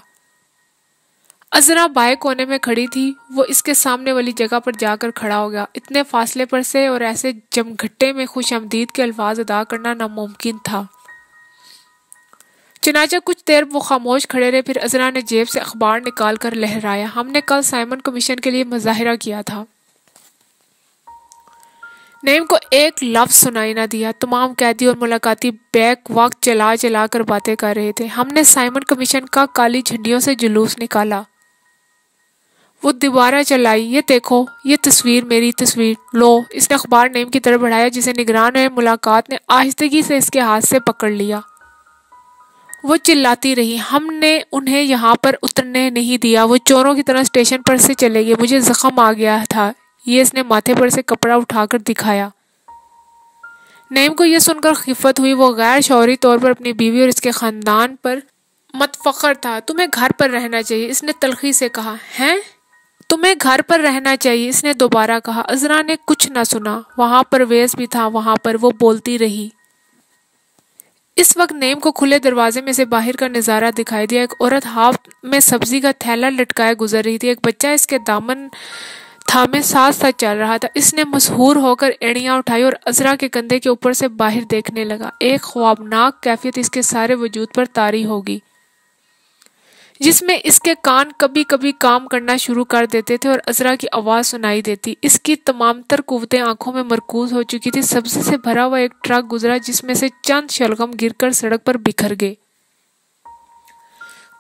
अजरा बाएं कोने में खड़ी थी। वो इसके सामने वाली जगह पर जाकर खड़ा हो गया। इतने फासले पर से और ऐसे जमघट्टे में खुशामदीद के अल्फाज अदा करना नामुमकिन था। चनाचा कुछ देर वो खामोश खड़े रहे। फिर अजरा ने जेब से अखबार निकाल कर लहराया। हमने कल साइमन कमीशन के लिए मुजाहिरा किया था। नईम को एक लफ्ज सुनाई ना दिया। तमाम कैदी और मुलाकाती बैक वक्त चला चला कर बातें कर रहे थे। हमने साइमन कमीशन का काली झंडियों से जुलूस निकाला। वो दोबारा चलाई, ये देखो, ये तस्वीर, मेरी तस्वीर लो। इसने अखबार नईम की तरफ बढ़ाया, जिसे निगरान है मुलाकात ने आहिस्तगी से इसके हाथ से पकड़ लिया। वो चिल्लाती रही, हमने उन्हें यहाँ पर उतरने नहीं दिया। वो चोरों की तरह स्टेशन पर से चले गए। मुझे जख्म आ गया था। ये इसने माथे पर से कपड़ा उठाकर दिखाया। नईम को यह सुनकर खिफत हुई। वो गैर शौरी तौर पर अपनी बीवी और इसके खानदान पर मतफखर था। तुम्हें घर पर रहना चाहिए, इसने तलखी से कहा। हैं? तुम्हें घर पर रहना चाहिए, इसने दोबारा कहा। अजरा ने कुछ न सुना। वहां परवेज भी था। वहां पर वो बोलती रही। इस वक्त नईम को खुले दरवाजे में से बाहर का नज़ारा दिखाई दिया। एक औरत हाथ में सब्जी का थैला लटकाए गुजर रही थी। एक बच्चा इसके दामन थामे साथ साथ चल रहा था। इसने मशहूर होकर एड़ियां उठाई और अजरा के कंधे के ऊपर से बाहर देखने लगा। एक ख्वाबनाक कैफियत इसके सारे वजूद पर तारी होगी, जिसमें इसके कान कभी कभी काम करना शुरू कर देते थे और अजरा की आवाज़ सुनाई देती। इसकी तमामतर कुव्वतें आंखों में मरकूज हो चुकी थी। सब्जी से भरा हुआ एक ट्रक गुजरा, जिसमें से चंद शलगम गिरकर सड़क पर बिखर गए।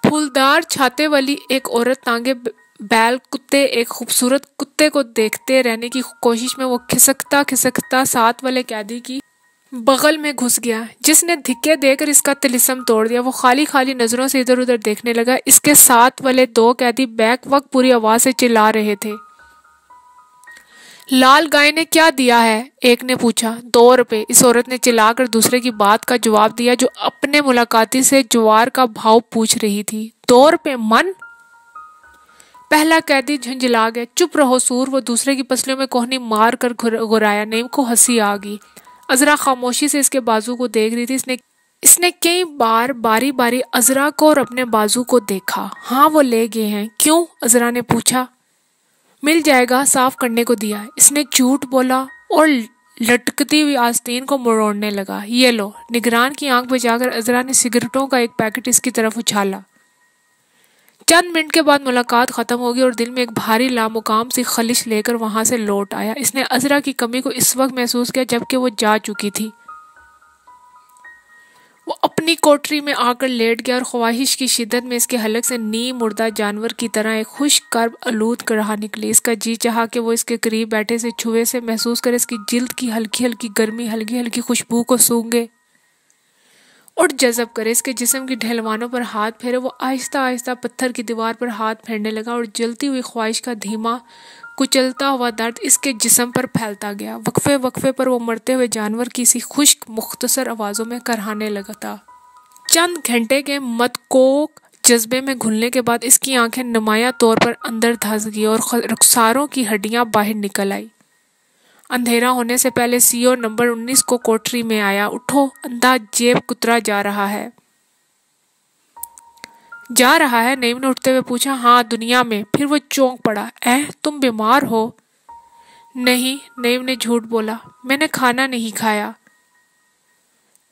फूलदार छाते वाली एक औरत तांगे बैल कुत्ते एक खूबसूरत कुत्ते को देखते रहने की कोशिश में वो खिसकता खिसकता साथ वाले कैदी की बगल में घुस गया, जिसने धिक्के देकर इसका तिलिस्म तोड़ दिया। वो खाली खाली नजरों से इधर उधर देखने लगा। इसके साथ वाले 2 कैदी बैक वक्त पूरी आवाज से चिल्ला रहे थे। लाल गाय ने क्या दिया है? एक ने पूछा। 2 रुपए, इस औरत ने चिल्लाकर दूसरे की बात का जवाब दिया, जो अपने मुलाकाती से ज्वार का भाव पूछ रही थी। 2 रुपए मन? पहला कैदी झंझला गया। चुप रहो सूर, वो दूसरे की पसलियों में कोहनी मार कर घुराया। नईम को हंसी आ गई। अजरा खामोशी से इसके बाजू को देख रही थी। इसने कई बार बारी बारी अजरा को और अपने बाजू को देखा। हाँ, वो ले गए हैं। क्यों? अजरा ने पूछा। मिल जाएगा, साफ करने को दिया। इसने झूठ बोला और लटकती हुई आस्तीन को मरोड़ने लगा। ये लो, निगरान की आंख बचाकर अजरा ने सिगरेटों का एक पैकेट इसकी तरफ उछाला। चंद मिनट के बाद मुलाकात खत्म होगी और दिल में एक भारी लामुकाम सी खलिश लेकर वहां से लौट आया। इसने अजरा की कमी को इस वक्त महसूस किया जबकि वो जा चुकी थी। वो अपनी कोठरी में आकर लेट गया और ख्वाहिश की शिद्दत में इसके हलक से नीम मुर्दा जानवर की तरह एक खुश कर्ब आलूद कराह निकली। इसका जी चाहा कि वो इसके करीब बैठे से छुए से महसूस करे, इसकी जिल्द की हल्की हल्की गर्मी, हल्की हल्की खुशबू को सूंघे और जज़ब करे, इसके जिस्म की ढलवानों पर हाथ फेरे। वो आहिस्ता आहिस्ता पत्थर की दीवार पर हाथ फेरने लगा और जलती हुई ख्वाहिश का धीमा कुचलता हुआ दर्द इसके जिस्म पर फैलता गया। वक्फे वक्फे पर वो मरते हुए जानवर की सी खुश्क मुख्तसर आवाज़ों में करहाने लगा था। चंद घंटे के मतकोक जज्बे में घुलने के बाद इसकी आंखें नुमाया तौर पर अंदर धंस गई और रुखसारों की हड्डियां बाहर निकल आई। अंधेरा होने से पहले सीओ नंबर 19 को कोठरी में आया। उठो, अंधा जेब कुतरा जा रहा है। नईम ने उठते हुए पूछा। हाँ, दुनिया में। फिर वो चौंक पड़ा। तुम बीमार हो? नहीं, नईम ने झूठ बोला, मैंने खाना नहीं खाया।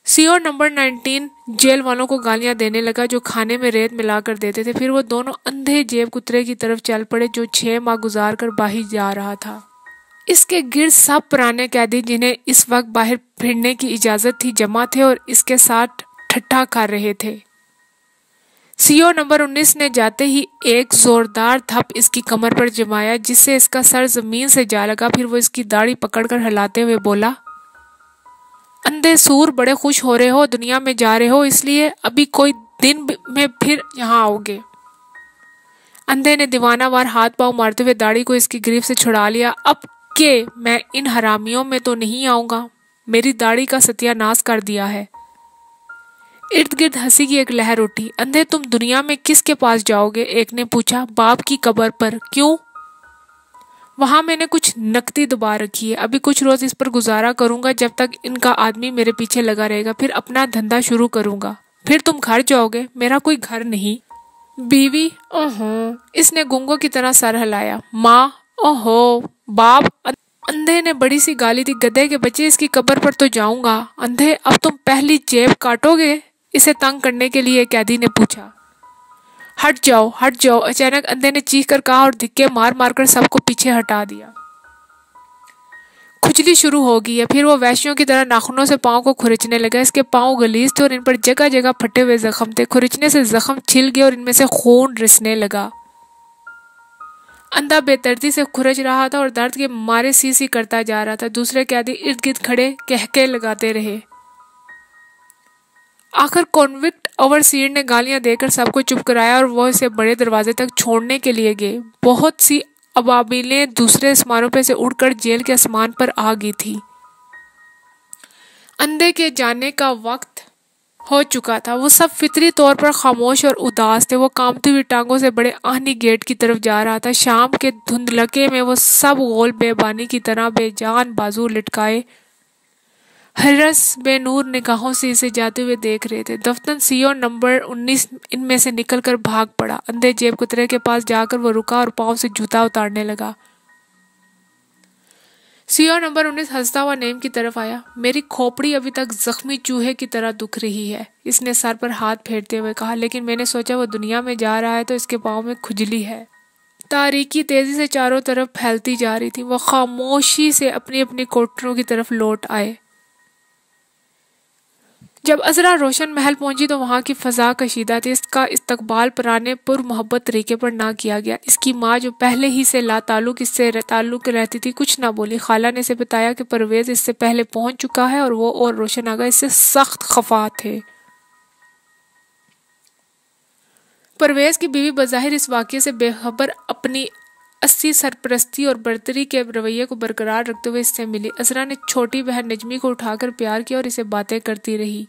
सीओ नंबर 19 जेल वालों को गालियां देने लगा जो खाने में रेत मिलाकर देते थे। फिर वो दोनों अंधे जेब कुतरे की तरफ चल पड़े जो 6 माह गुजार कर बाहर जा रहा था। इसके गिर्द सब पुराने कैदी जिन्हें इस वक्त बाहर फिरने की इजाजत थी जमा थे और इसके साथ ठट्ठा कर रहे थे। सीओ नंबर 19 ने जाते ही एक जोरदार थप इसकी कमर पर जमाया जिससे इसका सर जमीन से जा लगा। फिर वो इसकी दाढ़ी पकड़कर हिलाते हुए बोला, अंधे सूर, बड़े खुश हो रहे हो, दुनिया में जा रहे हो, इसलिए अभी कोई दिन में फिर यहाँ आओगे। अंधे ने दीवानावार हाथ पांव मारते हुए दाढ़ी को इसकी गिरफ्त से छुड़ा लिया। अब के मैं इन हरामियों में तो नहीं आऊंगा, मेरी दाढ़ी का सत्यानाश कर दिया है। इर्द गिर्द हंसी की एक लहर उठी। अंधे, तुम दुनिया में किसके पास जाओगे? एक ने पूछा। बाप की कब्र पर। क्यों? वहां मैंने कुछ नकदी दबा रखी है, अभी कुछ रोज इस पर गुजारा करूंगा जब तक इनका आदमी मेरे पीछे लगा रहेगा, फिर अपना धंधा शुरू करूंगा। फिर तुम घर जाओगे? मेरा कोई घर नहीं। बीवी? ओहो, इसने गुंगों की तरह सर हिलाया। माँ? ओहो, बाप? अंधे ने बड़ी सी गाली दी। गधे के बच्चे, इसकी कब्र पर तो जाऊंगा। अंधे, अब तुम पहली जेब काटोगे? इसे तंग करने के लिए कैदी ने पूछा। हट जाओ, हट जाओ, अचानक अंधे ने चीख कर कहा और धिक्के मार मार कर सबको पीछे हटा दिया। खुजली शुरू हो गई है। फिर वो वैश्यों की तरह नाखूनों से पाँव को खुरचने लगा। इसके पाँव गलीज थे और इन पर जगह जगह फटे हुए जख्म थे। खुरचने से जख्म छिल गए और इनमें से खून रिसने लगा। अंधा बेदर्दी से खुरच रहा था और दर्द के मारे सी सी करता जा रहा था। दूसरे कैदी इर्द गिर्द खड़े कहके लगाते रहे। आखिर कॉन्विक्ट ओवरसीयर ने गालियां देकर सबको चुप कराया और वो इसे बड़े दरवाजे तक छोड़ने के लिए गए। बहुत सी अबाबिलें दूसरे आसमानों पे से उड़कर जेल के आसमान पर आ गई थी। अंधे के जाने का वक्त हो चुका था। वो सब फितरी तौर पर खामोश और उदास थे। वो कांपती हुई टांगों से बड़े आहनी गेट की तरफ जा रहा था। शाम के धुंधलके में वो सब गोल बेबानी की तरह बेजान बाजू लटकाए हरस बेनूर निगाहों से इसे जाते हुए देख रहे थे। दफ्तर सीओ नंबर 19 इनमें से निकलकर भाग पड़ा। अंधे जेब कुतरे के पास जाकर वो रुका और पांव से जूता उतारने लगा। सीओ नंबर 19 हंसता हुआ नईम की तरफ आया। मेरी खोपड़ी अभी तक जख्मी चूहे की तरह दुख रही है, इसने सर पर हाथ फेरते हुए कहा, लेकिन मैंने सोचा वो दुनिया में जा रहा है तो इसके पाँव में खुजली है। तारीकी तेजी से चारों तरफ फैलती जा रही थी। वो खामोशी से अपनी अपनी कोठरों की तरफ लौट आए। जब अजरा रोशन महल पहुंची तो वहां की फजा कशीदा थी। इसका इस्तकबाल पुराने पुरमोहब्बत तरीके पर ना किया गया। इसकी माँ जो पहले ही से लाताल्लुक इससे ताल्लुक रहती थी कुछ ना बोली। खाला ने इसे बताया कि परवेज इससे पहले पहुंच चुका है और वो और रोशन आगा इससे सख्त खफा थे। परवेज की बीवी बज़ाहिर इस वाक़ये से बेखबर अपनी 80 सरपरस्ती और बर्तरी के रवैये को बरकरार रखते हुए इससे मिली। अजरा ने छोटी बहन नजमी को उठाकर प्यार किया और इसे बातें करती रही।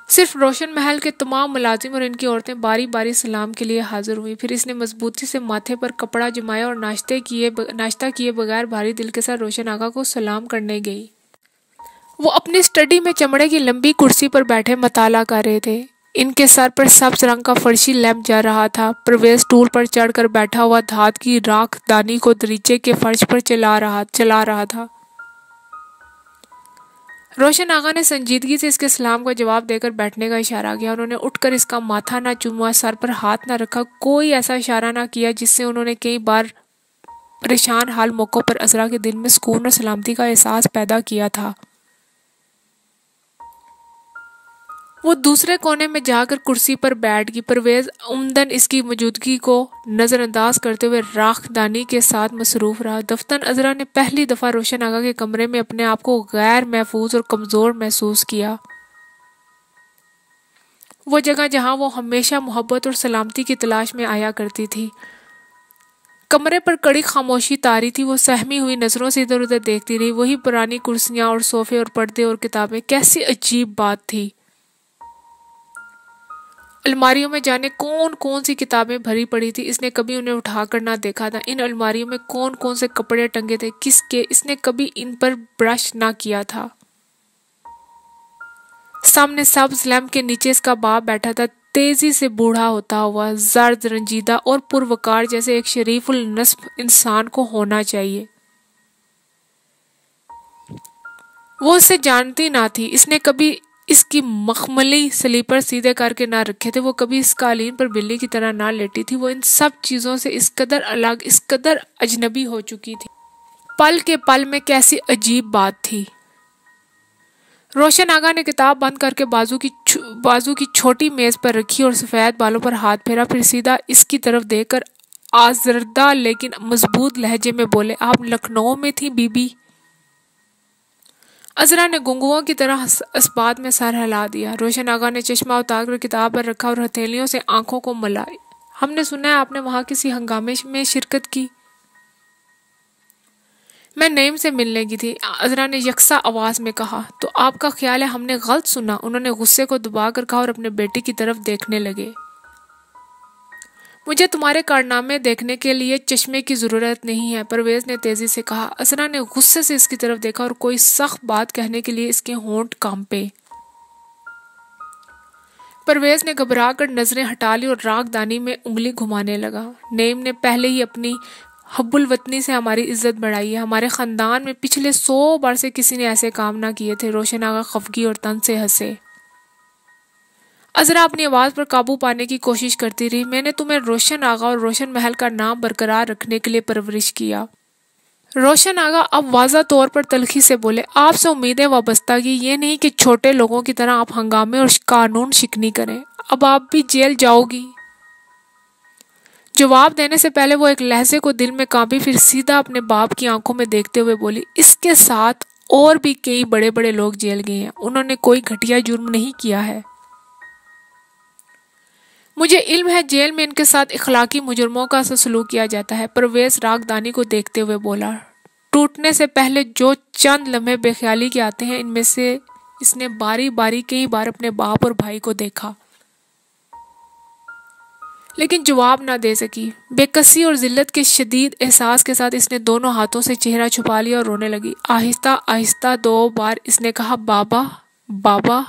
सिर्फ रोशन महल के तमाम मुलाजिम और इनकी औरतें बारी बारी सलाम के लिए हाजिर हुई। फिर इसने मजबूती से माथे पर कपड़ा जमाया और नाश्ता किए बगैर भारी दिल के साथ रोशन आगा को सलाम करने गई। वो अपनी स्टडी में चमड़े की लंबी कुर्सी पर बैठे मताला कर रहे थे। इनके सर पर सब्ज रंग का फर्शी लैंप जल रहा था। परवेज स्टूल पर चढ़कर बैठा हुआ धात की राखदानी को दरीचे के फर्श पर चला रहा था। रोशन आगा ने संजीदगी से इसके सलाम का जवाब देकर बैठने का इशारा किया। उन्होंने उठकर इसका माथा ना चूमा, सर पर हाथ ना रखा, कोई ऐसा इशारा ना किया जिससे उन्होंने कई बार परेशान हाल मौक़ों पर अज़रा के दिल में सुकून और सलामती का एहसास पैदा किया था। वो दूसरे कोने में जाकर कुर्सी पर बैठ गई। परवेज उम्दन इसकी मौजूदगी को नज़रअंदाज करते हुए राखदानी के साथ मसरूफ़ रहा। दफ्तर अज़रा ने पहली दफ़ा रोशन आगा के कमरे में अपने आप को गैर महफूज और कमज़ोर महसूस किया। वो जगह जहाँ वो हमेशा मोहब्बत और सलामती की तलाश में आया करती थी। कमरे पर कड़ी खामोशी तारी थी। वो सहमी हुई नज़रों से इधर उधर देखती रही। वही पुरानी कुर्सियाँ और सोफ़े और पर्दे और किताबें, कैसी अजीब बात थी। अलमारियों में जाने कौन कौन सी किताबें भरी पड़ी थी। इसने कभी उन्हें उठाकर ना देखा था। इन अलमारियों में कौन कौन से कपड़े टंगे थे, किसके, इसने कभी इन पर ब्रश ना किया था। सामने सब्ज लैंप के नीचे इसका बाप बैठा था, तेजी से बूढ़ा होता हुआ, जर्द, रंजीदा और पुरवकार, जैसे एक शरीफुल नस्ब इंसान को होना चाहिए। वो उसे जानती ना थी। इसने कभी इसकी मखमली स्लीपर सीधे करके ना रखे थे। वो कभी इस कालीन पर बिल्ली की तरह ना लेटी थी। वो इन सब चीज़ों से इस कदर अलग, इस कदर अजनबी हो चुकी थी। पल के पल में कैसी अजीब बात थी। रोशन आगा ने किताब बंद करके बाजू की छोटी मेज पर रखी और सफ़ेद बालों पर हाथ फेरा। फिर सीधा इसकी तरफ देखकर आज़रदा लेकिन मजबूत लहजे में बोले, आप लखनऊ में थी बीबी? अज़रा ने गुंगुओं की तरह इस्बात में सर हिला दिया। रोशन आगा ने चश्मा उतारकर किताब पर रखा और हथेलियों से आंखों को मलाई। हमने सुना है आपने वहां किसी हंगामे में शिरकत की। मैं नईम से मिलने की थी, अज़रा ने यकसा आवाज़ में कहा। तो आपका ख्याल है हमने गलत सुना? उन्होंने गुस्से को दबाकर कहा और अपने बेटे की तरफ देखने लगे। मुझे तुम्हारे कारनामे देखने के लिए चश्मे की ज़रूरत नहीं है, परवेज़ ने तेज़ी से कहा। अज़रा ने गुस्से से इसकी तरफ देखा और कोई सख्त बात कहने के लिए इसके होंठ कांपे। परवेज़ ने घबरा कर नज़रें हटा ली और राखदानी में उंगली घुमाने लगा। नईम ने पहले ही अपनी हब्बुल वतनी से हमारी इज्जत बढ़ाई है। हमारे ख़ानदान में पिछले 100 बार से किसी ने ऐसे काम ना किए थे। रोशन आगा खफगी और तन से हंसे। अज़रा अपनी आवाज़ पर काबू पाने की कोशिश करती रही। मैंने तुम्हें रोशन आगा और रोशन महल का नाम बरकरार रखने के लिए परवरिश किया। रोशन आगा अब वाज़ा तौर पर तलखी से बोले, आपसे उम्मीदें वाबस्ता की, ये नहीं कि छोटे लोगों की तरह आप हंगामे और कानून शिकनी करें। अब आप भी जेल जाओगी। जवाब देने से पहले वो एक लहजे को दिल में कांपी, फिर सीधा अपने बाप की आंखों में देखते हुए बोली, इसके साथ और भी कई बड़े बड़े लोग जेल गए हैं। उन्होंने कोई घटिया जुर्म नहीं किया है। मुझे इल्म है जेल में इनके साथ इखलाकी मुजरमों का सलूक किया जाता है। परवेज़ राखदानी को देखते हुए बोला। टूटने से पहले जो चंद लम्हे बेख्याली के आते हैं, इनमें से इसने बारी बारी कई बार अपने बाप और भाई को देखा, लेकिन जवाब ना दे सकी। बेकसी और जिल्लत के शदीद एहसास के साथ इसने दोनों हाथों से चेहरा छुपा लिया और रोने लगी। आहिस्ता आहिस्ता 2 बार इसने कहा, बाबा बाबा।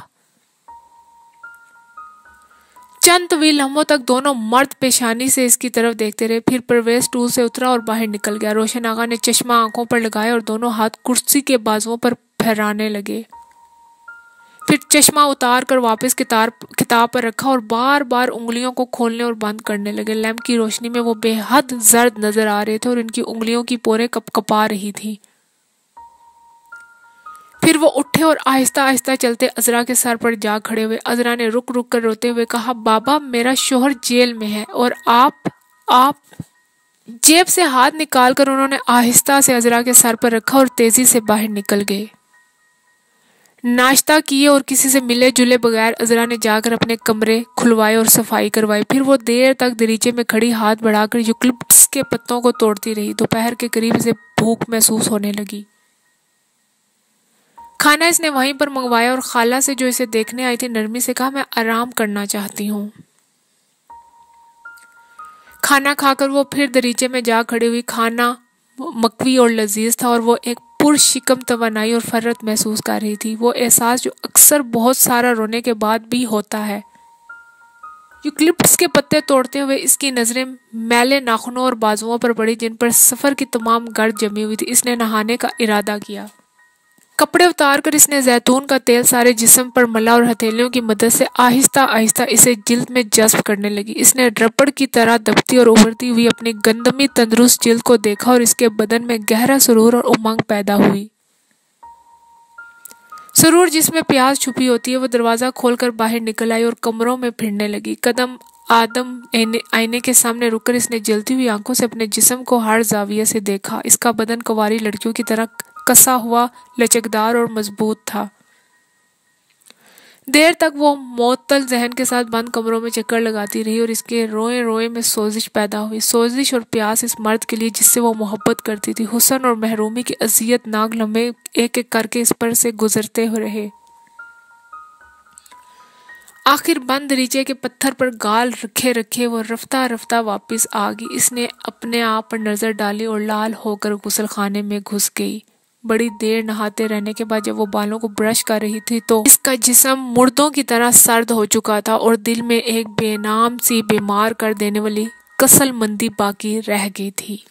चंद तवील लम्हों तक दोनों मर्द पेशानी से इसकी तरफ देखते रहे। फिर परवेज़ स्टूल से उतरा और बाहर निकल गया। रोशन आगा ने चश्मा आंखों पर लगाया और दोनों हाथ कुर्सी के बाजुओं पर फहराने लगे। फिर चश्मा उतार कर वापस किताब पर रखा और बार बार उंगलियों को खोलने और बंद करने लगे। लैंप की रोशनी में वो बेहद जर्द नजर आ रहे थे और इनकी उंगलियों की पोरें कपकपा रही थी। फिर वो उठे और आहिस्ता आहिस्ता चलते अज़रा के सर पर जा खड़े हुए। अज़रा ने रुक रुक कर रोते हुए कहा, बाबा मेरा शोहर जेल में है और आप। जेब से हाथ निकाल कर उन्होंने आहिस्ता से अज़रा के सर पर रखा और तेजी से बाहर निकल गए। नाश्ता किए और किसी से मिले जुले बगैर अज़रा ने जाकर अपने कमरे खुलवाए और सफाई करवाई। फिर वो देर तक दरीचे में खड़ी हाथ बढ़ाकर यूकलिप्टस के पत्तों को तोड़ती रही। दोपहर के करीब से भूख महसूस होने लगी। खाना इसने वहीं पर मंगवाया और खाला से जो इसे देखने आई थी नरमी से कहा, मैं आराम करना चाहती हूँ। खाना खाकर वो फिर दरीचे में जा खड़ी हुई। खाना मकवी और लजीज था और वो एक पुरशिकम तवानाई और फर्रत महसूस कर रही थी। वो एहसास जो अक्सर बहुत सारा रोने के बाद भी होता है। यूकलिप्टस के पत्ते तोड़ते हुए इसकी नजरें मैले नाखूनों और बाजुओं पर पड़ी जिन पर सफर की तमाम गर्द जमी हुई थी। इसने नहाने का इरादा किया। कपड़े उतार कर इसने जैतून का तेल सारे जिस्म पर मला और हथेलियों की मदद से आहिस्ता आहिस्ता इसे जिल्द में जज्ब करने लगी। इसने रबड़ की तरह दबती और उभरती हुई अपनी गंदमी तंदुरुस्त जिल्द को देखा और इसके बदन में गहरा सुरूर और उमंग पैदा हुई। सुरूर जिसमें प्यास छुपी होती है। वो दरवाजा खोलकर बाहर निकल आई और कमरों में फिरने लगी। कदम आदम आईने के सामने रुककर इसने जलती हुई आंखों से अपने जिस्म को हर जाविये से देखा। इसका बदन कुंवारी लड़कियों की तरह कसा हुआ, लचकदार और मजबूत था। देर तक वो मुअत्तल जहन के साथ बंद कमरों में चक्कर लगाती रही और इसके रोए रोए में सोजिश पैदा हुई। सोजिश और प्यास इस मर्द के लिए जिससे वो मोहब्बत करती थी। हुस्न और महरूमी की अज़ियतनाक लम्हे एक एक करके इस पर से गुजरते हो रहे। आखिर बंद दरीचे के पत्थर पर गाल रखे रखे वो रफ्ता रफ्ता वापस आ गई। इसने अपने आप पर नजर डाली और लाल होकर गुसल खाने में घुस गई। बड़ी देर नहाते रहने के बाद जब वो बालों को ब्रश कर रही थी तो इसका जिस्म मुर्दों की तरह सर्द हो चुका था और दिल में एक बेनाम सी बीमार कर देने वाली कसलमंदी बाकी रह गई थी।